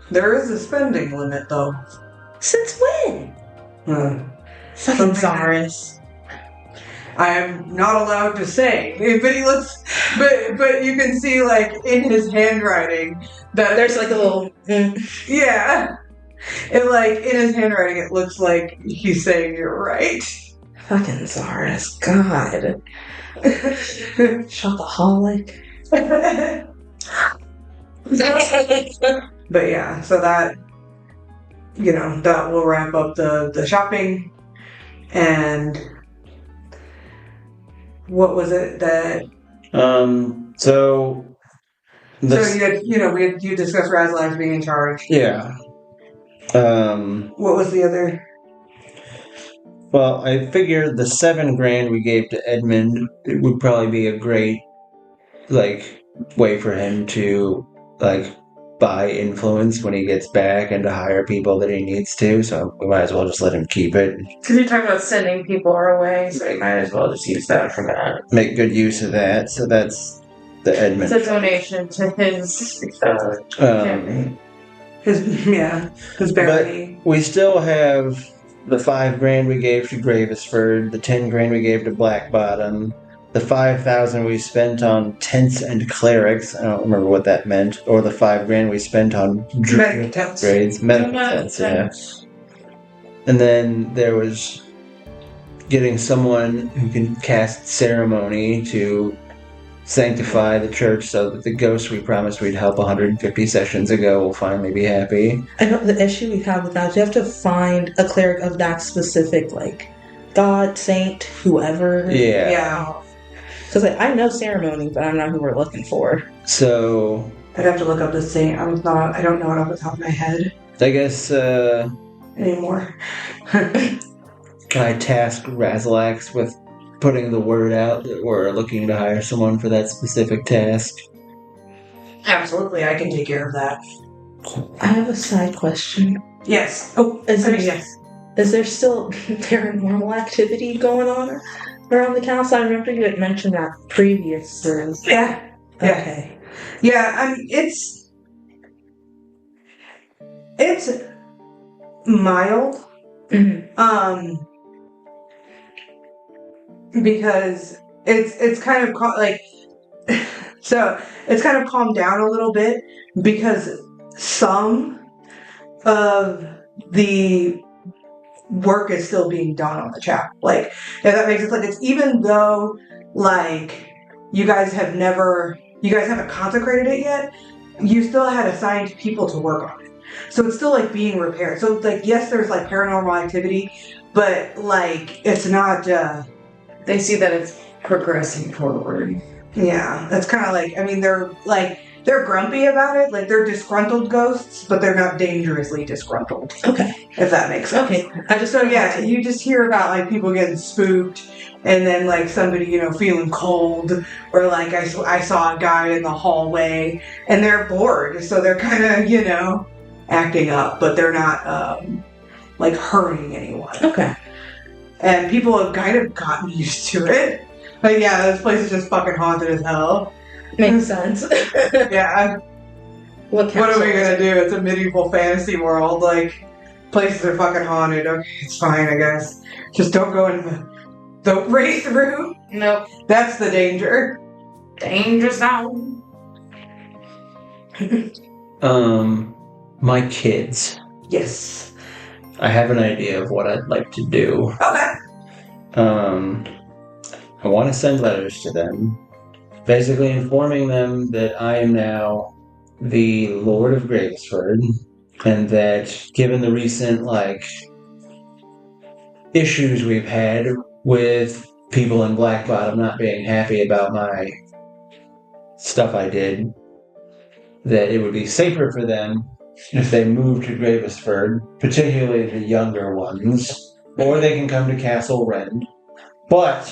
There is a spending limit, though. Since when? Something Fucking Zaris. I am not allowed to say, but he looks. But you can see, like, in his handwriting that There's like a little. yeah. And like in his handwriting, it looks like he's saying you're right. Fucking Zaris. God. Shopaholic. But yeah, so that that will wrap up the shopping. And what was it that? So you discussed Razlax being in charge. yeah. What was the other? Well, I figured the $7,000 we gave to Edmund, it would probably be a great, way for him to, buy influence when he gets back and to hire people that he needs to, so we might as well just let him keep it. Because you're talking about sending people our way, so you might as well just use that for that. Make good use of that, so that's the Edmund. It's a donation to his campaign. His barony. But we still have the $5,000 we gave to Gravesford, the $10,000 we gave to Black Bottom, the $5,000 we spent on tents and clerics. I don't remember what that meant, or the $5,000 we spent on Medical tents. upgrades, medical tents. Yeah. And then there was getting someone who can cast ceremony to sanctify the church so that the ghost we promised we'd help 150 sessions ago will finally be happy. I know the issue we have with that is you have to find a cleric of that specific, God, saint, whoever. Yeah. Because I know ceremony, but I don't know who we're looking for. So I'd have to look up the saint. I don't know it off the top of my head I guess anymore. can I task Razlax with putting the word out that we're looking to hire someone for that specific task? Absolutely, I can take care of that. I have a side question. Yes. Oh, yes. Is there still paranormal activity going on around the council? I remember you had mentioned that previously. Yeah. Okay. Yeah, it's mild. Mm-hmm. Because it's kind of so it's kind of calmed down a little bit because some of the work is still being done on the chapel. Like, if that makes sense. Like, it's even though, like, you guys haven't consecrated it yet, you still had assigned people to work on it. So it's still, like, being repaired. So, like, yes, there's, like, paranormal activity, but, like, it's not, They see that it's progressing forward. yeah, that's kind of like, I mean, they're grumpy about it. Like, they're disgruntled ghosts, but they're not dangerously disgruntled. Okay. If that makes sense. Okay. I just So, yeah, you just hear about, like, people getting spooked, and then, like, somebody, feeling cold, or, like, I saw a guy in the hallway, and they're bored, so they're kind of, acting up, but they're not, like, hurting anyone. Okay. And people have kind of gotten used to it. But, yeah, this place is just fucking haunted as hell. Makes sense. Yeah, what are we gonna do? It's a medieval fantasy world. Like, places are fucking haunted. Okay, it's fine, I guess. Just don't go in the wraith room. Nope. That's the danger. Danger zone. My kids. Yes. I have an idea of what I'd like to do. Okay. I want to send letters to them, basically informing them that I am now the Lord of Gravesford, and that given the recent, issues we've had with people in Black Bottom not being happy about my stuff I did, that it would be safer for them if they moved to Gravesford, particularly the younger ones, or they can come to Castle Rend. But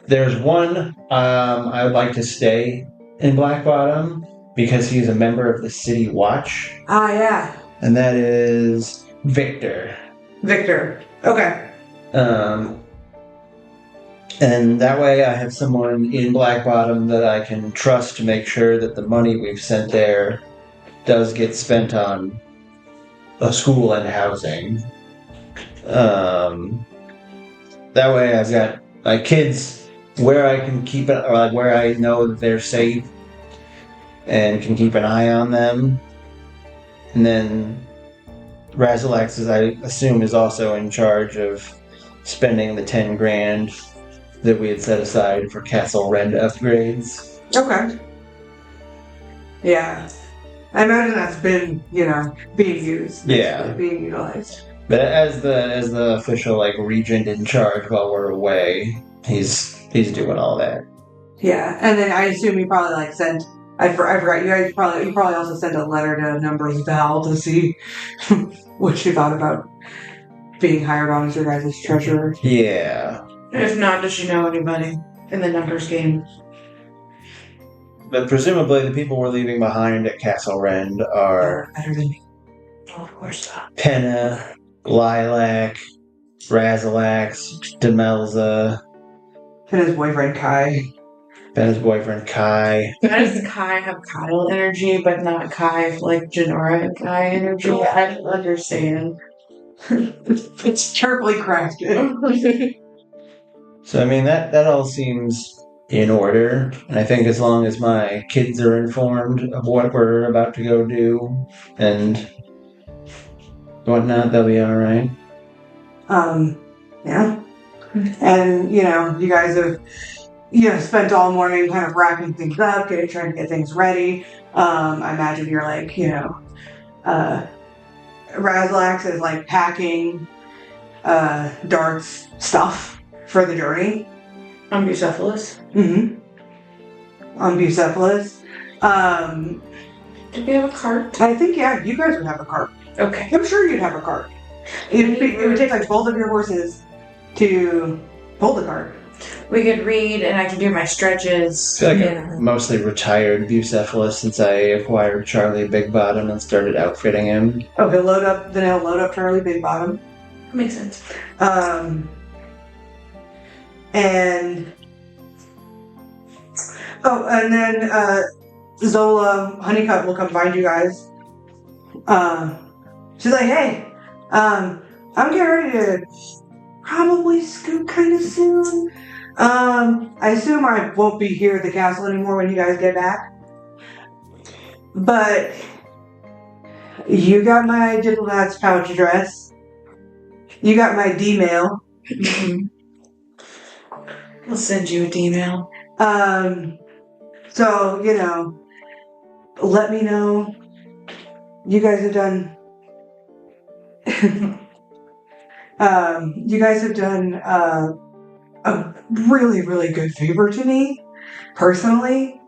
there's one I would like to stay in Black Bottom because he's a member of the City Watch, Ah, yeah. and that is Victor. Victor. Okay. And that way I have someone in Black Bottom that I can trust to make sure that the money we've sent there does get spent on a school and housing. That way I've got my kids where I can keep it, or where I know that they're safe and can keep an eye on them. And then Razalax, as I assume, is also in charge of spending the 10 grand that we had set aside for Castle Rend upgrades. Okay. Yeah. I imagine that's been, being used. Yeah. Being utilized. But as the official regent in charge while we're away, he's doing all that. Yeah, and then I assume you probably sent. I forgot. You probably also sent a letter to Numbers Val to see what she thought about being hired on as your guys' treasurer. Yeah. If not, does she know anybody in the numbers game? But presumably the people we're leaving behind at Castle Rend are Better than me. Oh, of course not. Penna, Lilac, Razalax, Demelza, And his boyfriend Kai. Ben's boyfriend Kai. Why does Kai have Kyle energy, but not Kai, Janora and Kai energy? I don't understand. It's terribly crafted. So, that all seems in order. And I think as long as my kids are informed of what we're about to go do and whatnot, they'll be alright. Yeah. And, you guys have, spent all morning kind of wrapping things up, trying to get things ready. I imagine you're Razalax is packing Dart's stuff for the journey. I'm Bucephalus. Mm-hmm. On Bucephalus. Do we have a cart? I think, yeah, you guys would have a cart. Okay. I'm sure you'd have a cart. It would take both of your horses to pull the cart. We could read, and I can do my stretches. I feel like I'm mostly retired Bucephalus since I acquired Charlie Big Bottom and started outfitting him. Oh, he'll load up Charlie Big Bottom. That makes sense. And then Zola Honeycutt will come find you guys. She's like, hey, I'm getting ready to probably scoot kind of soon. I assume I won't be here at the castle anymore when you guys get back. But you got my diplomat's pouch address. You got my D-mail. I'll send you a D-mail. So, let me know. You guys have done a really, really good favor to me, personally.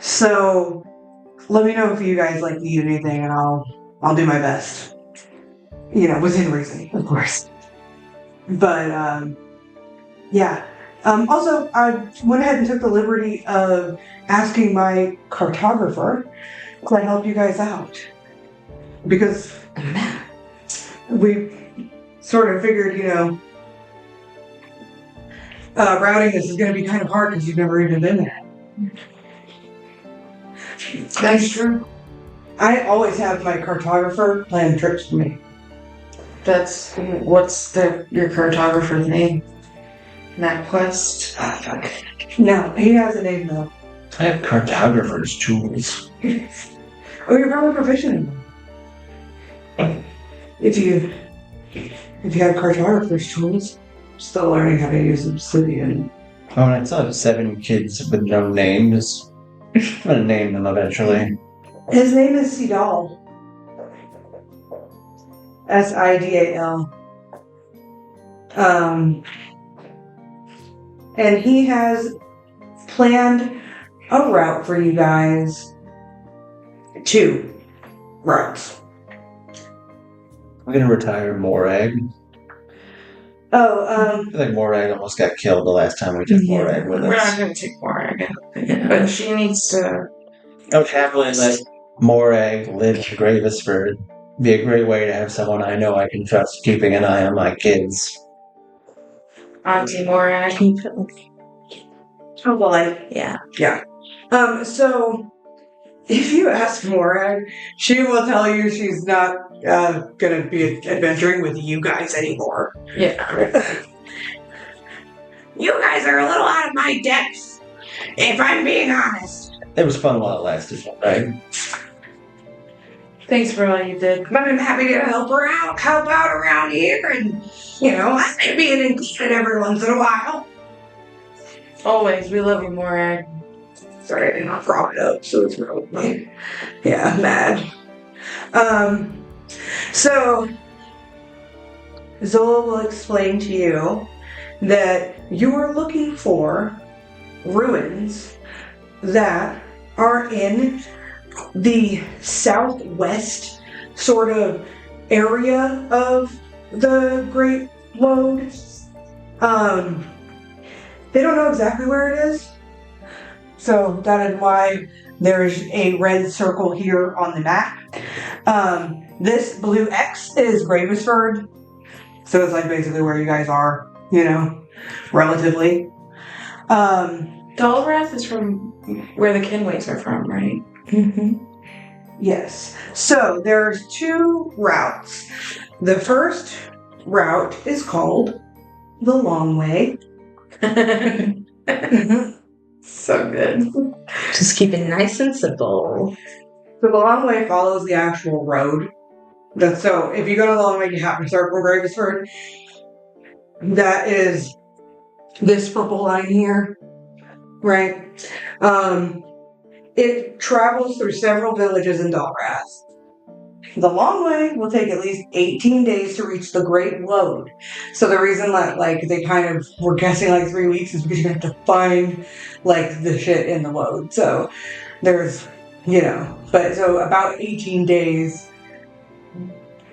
So let me know if you guys need anything, and I'll do my best. Within reason, of course. But yeah. Also, I went ahead and took the liberty of asking my cartographer to help you guys out. Because we sort of figured, routing this is going to be kind of hard because you've never even been there. That's true. I always have my cartographer plan trips for me. What's your cartographer's name? MapQuest? Ah, fuck. No, he has a name though. I have cartographer's tools. Oh, you're probably proficient in them. If you have cartographer's tools, still learning how to use obsidian. Oh, and I still have 7 kids with no names. I'm gonna name them eventually. His name is Sidal. Sidal. And he has planned a route for you guys. 2 routes. I'm gonna retire Morag. Oh, I feel like Morag almost got killed the last time we took Morag with We're not us. going to take Morag, but she needs to... I would happily let Morag live in Gravesford. Be a great way to have someone I know I can trust keeping an eye on my kids. Auntie Morag. oh, boy. Yeah. Yeah. So, if you ask Morag, she will tell you she's not going to be adventuring with you guys anymore. Yeah. You guys are a little out of my depth, if I'm being honest. It was fun while it lasted, right? Thanks for all you did. But I'm happy to help out around here, and, I may be an included every once in a while. Always. We love you, Morag. Sorry, I did not brought it up, so it's really, yeah, mad. So, Zola will explain to you that you are looking for ruins that are in the southwest sort of area of the Great Lode. They don't know exactly where it is, so that is why there's a red circle here on the map. This blue X is Gravesford, so it's basically where you guys are, relatively. Dalrath is from where the Kenways are from, right? Mm-hmm. Yes. So there's 2 routes. The first route is called the Long Way. So good. Just keep it nice and simple. So the Long Way follows the actual road. So if you go to the Long Way, you have to start from Gravesford. That is this purple line here, right? It travels through several villages in Dalrath. The Long Way will take at least 18 days to reach the Great Lode. So the reason that they kind of were guessing 3 weeks is because you have to find the shit in the lode. So there's, but so about 18 days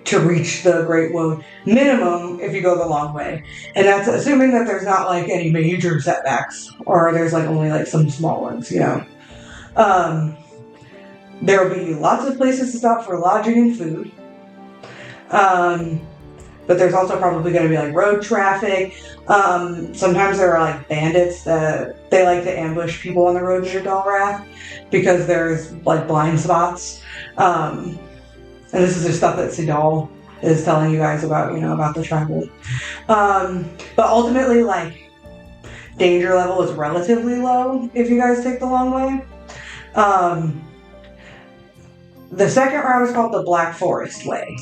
to reach the Great Lode minimum if you go the Long Way. And that's assuming that there's not any major setbacks, or there's only some small ones, There will be lots of places to stop for lodging and food. But there's also probably going to be road traffic. Sometimes there are bandits that they like to ambush people on the road near Dalrath because there's blind spots. And this is the stuff that Sidal is telling you guys about, about the travel. But ultimately, danger level is relatively low if you guys take the Long Way. The second route is called the Black Forest Way.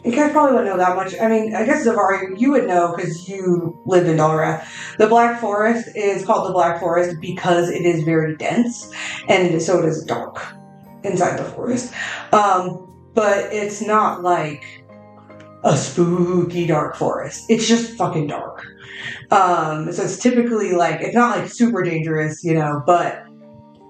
You guys probably wouldn't know that much. I mean, I guess Zavari, you would know because you lived in Dalrath. The Black Forest is called the Black Forest because it is very dense, and so it is dark inside the forest. But it's not like a spooky dark forest. It's just fucking dark. So it's typically like, it's not like super dangerous, but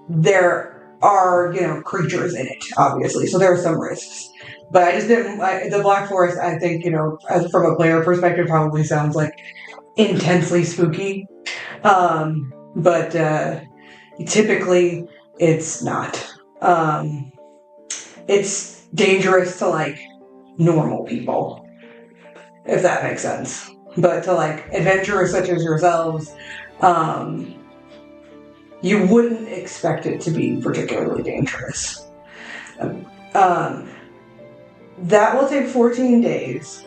there are, creatures in it, obviously. So there are some risks. But I just didn't, the Black Forest, I think, as from a player perspective, probably sounds like intensely spooky. But typically it's not. It's dangerous to like normal people, if that makes sense. But to like adventurers such as yourselves, you wouldn't expect it to be particularly dangerous. That will take 14 days.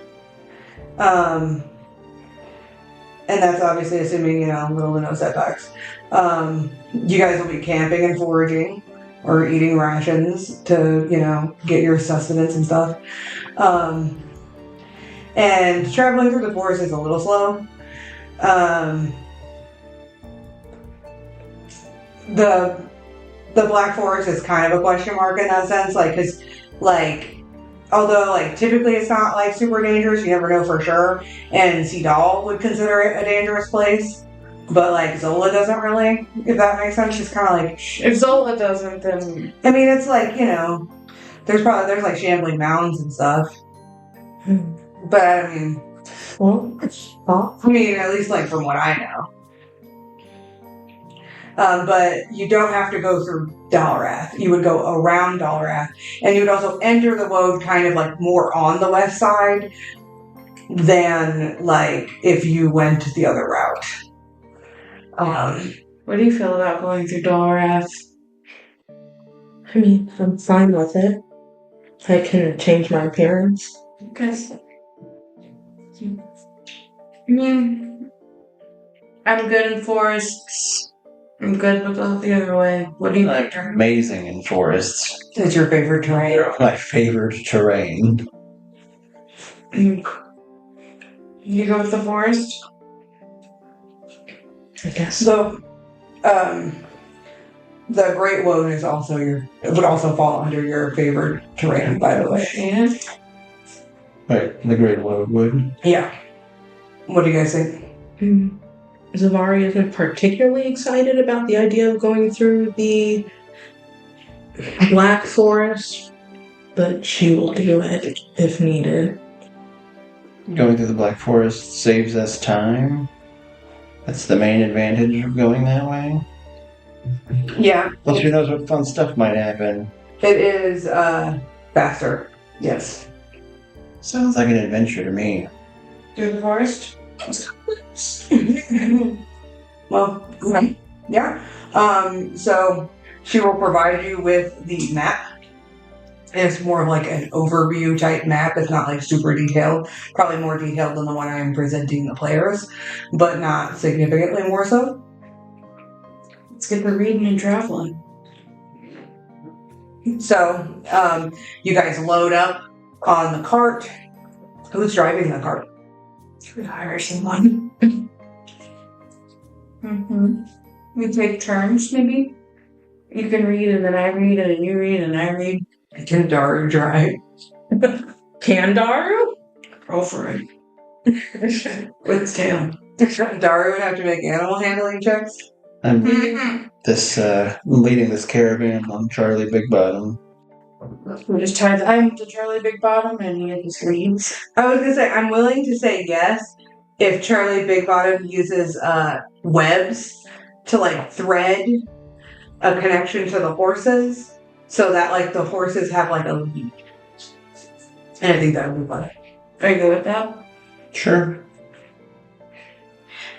And that's obviously assuming, little to no setbacks. You guys will be camping and foraging or eating rations to, get your sustenance and stuff. And traveling through the forest is a little slow. The Black Forest is kind of a question mark in that sense, because although typically it's not super dangerous, you never know for sure. And Seedal would consider it a dangerous place, but Zola doesn't really, if that makes sense. It's kind of if Zola doesn't, then I mean, it's there's shambling mounds and stuff. But I mean, at least from what I know. But you don't have to go through Dalrath. You would go around Dalrath, and you would also enter the Woad kind of more on the west side than if you went the other route. What do you feel about going through Dalrath? I mean, I'm fine with it. I can change my appearance. Okay. I mean, I'm good in forests. I'm good with the other way. What do you think? I'm amazing in forests. It's your favorite terrain. They're my favorite terrain. You go with the forest? I guess. So, the Great Woad is also would also fall under your favorite terrain, by the way. Yeah. Right, the Great Woad would. Yeah. What do you guys think? Zavari isn't particularly excited about the idea of going through the Black Forest, but she will do it if needed. Going through the Black Forest saves us time. That's the main advantage of going that way. Yeah. Plus, who knows what fun stuff might happen. It is faster. Yes. Sounds like an adventure to me. Through the forest? Well, yeah. So she will provide you with the map. It's more of an overview type map. It's not super detailed. Probably more detailed than the one I am presenting the players, but not significantly more so. Let's get the reading and traveling. So, you guys load up on the cart. Who's driving the cart? We hire someone. We take turns, maybe? You can read, and then I read, and then you read, and I read. Can Daru drive? Can Daru? Roll for it. With its tail. Daru would have to make animal handling checks. I'm leading this caravan on Charlie Big Bottom. We just tied I'm to Charlie Big Bottom, and he just reads. I was gonna say, I'm willing to say yes if Charlie Big Bottom uses webs to thread a connection to the horses, so that the horses have a lead. And I think that would be fun. Are you good with that? Sure.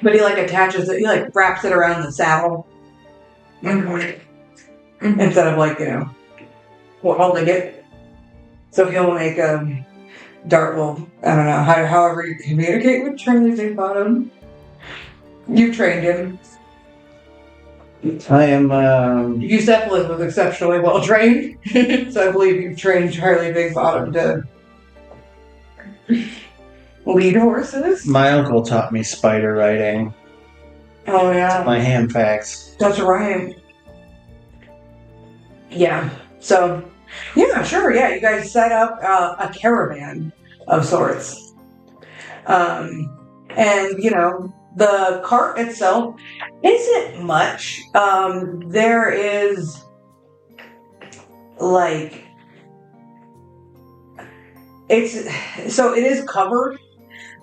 But he attaches it, he wraps it around the saddle. Instead of holding it. So he'll make Dart will, I don't know, however you communicate with Charlie Big Bottom. You've trained him. I am. Eucephalus was exceptionally well trained, so I believe you've trained Charlie Big Bottom to lead horses. My uncle taught me spider riding. Oh yeah, My ham facts. that's right. Yeah. So, yeah, sure. Yeah, you guys set up a caravan of sorts, and you know the cart itself isn't much. There is like it is covered,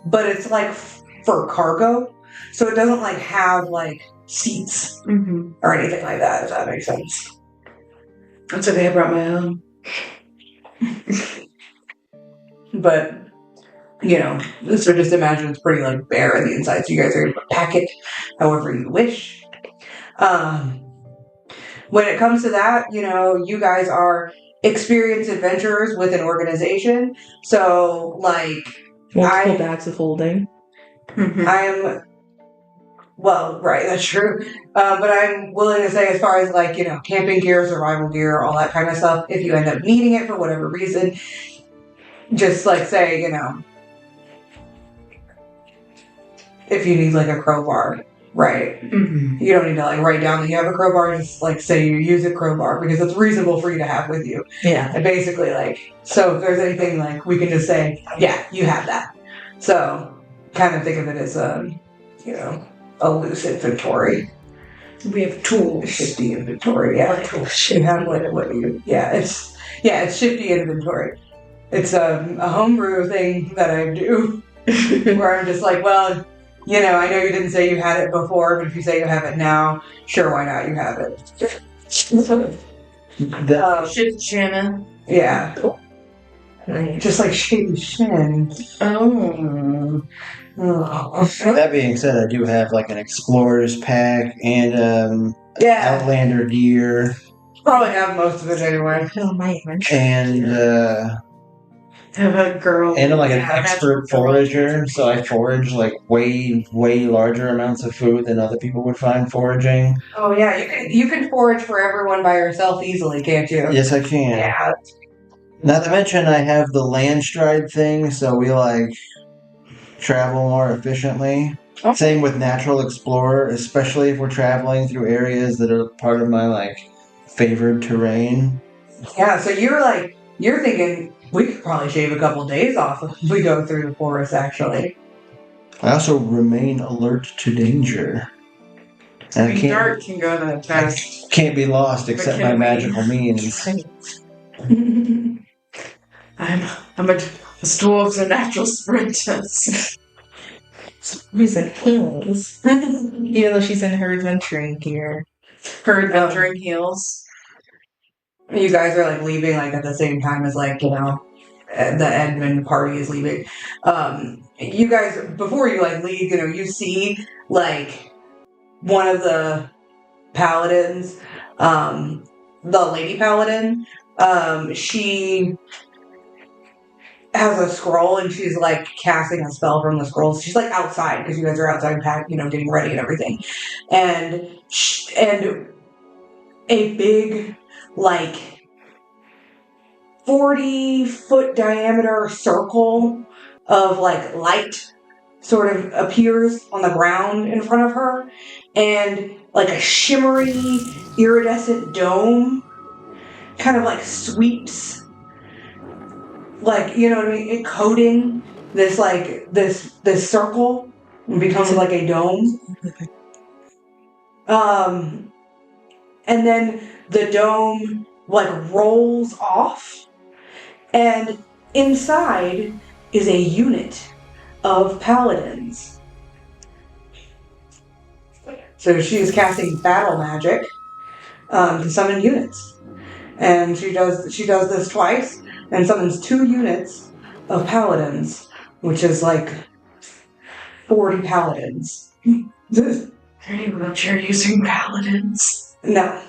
but it's like for cargo, so it doesn't like have like seats or anything like that. If that makes sense. That's okay, I brought my own. But, you know, so just imagine it's pretty like bare on the inside, so you guys are able to pack it however you wish. When it comes to that, you know, you guys are experienced adventurers with an organization, so like Multiple bags of holding. I'm well, right, that's true. But I'm willing to say, as far as like, you know, camping gear, survival gear, all that kind of stuff, if you end up needing it for whatever reason, just like say, you know, if you need like a crowbar, right? You don't need to like write down that you have a crowbar, just like say you use a crowbar because it's reasonable for you to have with you. Yeah. And basically, like, so if there's anything, like, we can just say, yeah, you have that. So kind of think of it as you know, a loose inventory. We have tools. Shifty inventory, yeah. You have what you, it's shifty inventory. It's a homebrew thing that I do where I'm just like, well, you know, I know you didn't say you had it before, but if you say you have it now, sure, why not? You have it. Shift Shanna. Yeah. Nice. Just like Shady Shin. Oh. That being said, I do have like an explorer's pack and Yeah. outlander gear. Probably have most of it anyway. Oh, my adventure. And Have a girl. I'm like an expert forager, so I forage like way larger amounts of food than other people would find foraging. Oh yeah, you can forage for everyone by yourself easily, can't you? Yes, I can. Yeah. Not to mention, I have the land stride thing, so we like travel more efficiently. Oh. Same with natural explorer, especially if we're traveling through areas that are part of my like favored terrain. Yeah, so you're thinking we could probably shave a couple days off if we go through the forest, actually. I also remain alert to danger. And I Dark can go to the test. can't be lost except by magical means. I'm a dwarves are natural sprinters. Reason heels. Even though she's in her adventuring gear. Her adventuring heels. You guys are like leaving like at the same time as like, you know, the admin party is leaving. You guys, before you like leave, you know, you see like one of the paladins, the lady paladin, she has a scroll and she's like casting a spell from the scroll. She's like outside because you guys are outside, you know, getting ready and everything. And a big, like 40-foot diameter circle of like light sort of appears on the ground in front of her, and like a shimmery iridescent dome kind of like sweeps, like, you know what I mean, coating this like this circle and becomes like a dome. And then the dome like rolls off, and inside is a unit of paladins. So she is casting battle magic to summon units, and she does this twice and summons 2 units of paladins, which is like 40 paladins. You're using paladins. No.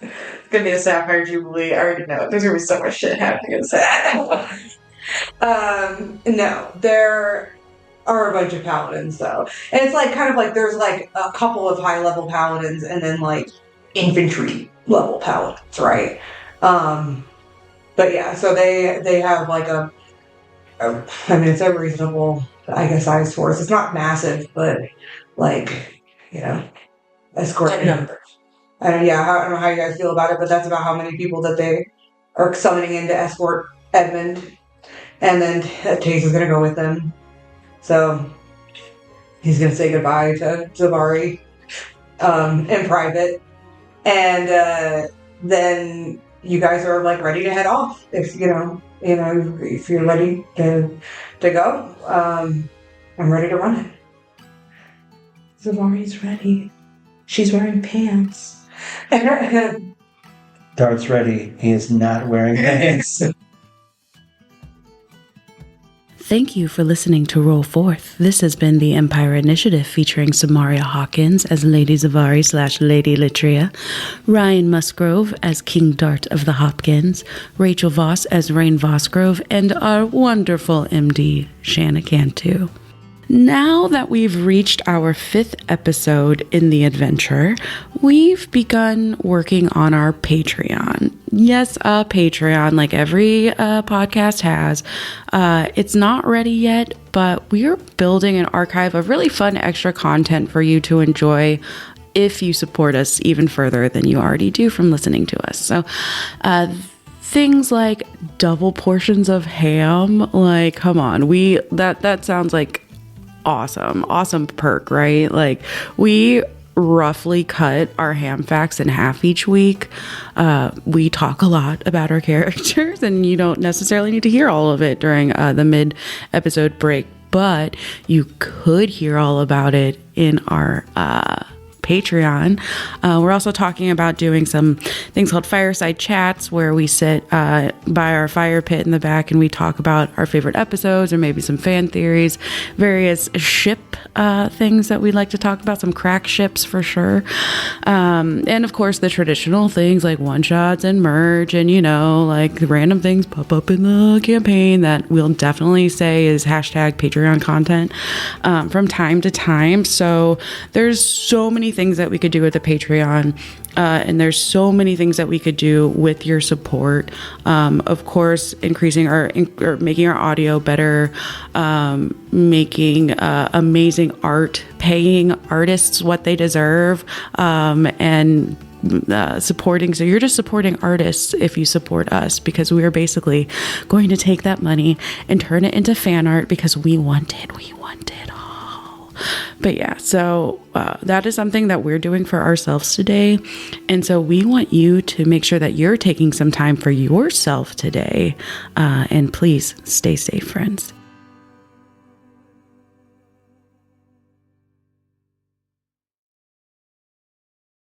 It's gonna be a Sapphire Jubilee. I already know. There's gonna be so much shit happening in Sapphire. No, they're are a bunch of paladins, though. And it's like kind of like there's like a couple of high level paladins and then like infantry level paladins, right? But yeah, so they have like I mean, it's a reasonable, I guess, size force. It's not massive, but like, escort numbers. I don't know how you guys feel about it, but that's about how many people that they are summoning in to escort Edmund. And then Tace is going to go with them. So he's going to say goodbye to Zavari in private. And then you guys are like ready to head off. If if you're ready to go, I'm ready to run it. Zavari's ready. She's wearing pants. Dart's ready. He is not wearing pants. Thank you for listening to Roll Forth. This has been the Empire Initiative featuring Samaria Hawkins as Lady Zavari / Lady Litria, Ryan Musgrove as King Dart of the Hopkins, Rachel Voss as Rain Vosgrove, and our wonderful MD, Shanna Cantu. Now that we've reached our 5th episode in the adventure, we've begun working on our Patreon. Yes, a Patreon, like every podcast has. It's not ready yet, but we're building an archive of really fun extra content for you to enjoy if you support us even further than you already do from listening to us. So, things like double portions of ham, like, come on, that sounds like awesome perk, right? Like, we roughly cut our ham facts in half each week. We talk a lot about our characters, and you don't necessarily need to hear all of it during the mid-episode break, but you could hear all about it in our Patreon. We're also talking about doing some things called fireside chats, where we sit by our fire pit in the back and we talk about our favorite episodes or maybe some fan theories, various ship things that we'd like to talk about, some crack ships for sure. And of course the traditional things like one-shots and merch and, like the random things pop up in the campaign that we'll definitely say is hashtag Patreon content from time to time. So there's so many things that we could do with the Patreon, and there's so many things that we could do with your support. Of course, increasing or making our audio better, making amazing art, paying artists what they deserve, and supporting. So you're just supporting artists if you support us, because we are basically going to take that money and turn it into fan art because we want it all. But yeah, so that is something that we're doing for ourselves today. And so we want you to make sure that you're taking some time for yourself today. And please stay safe, friends.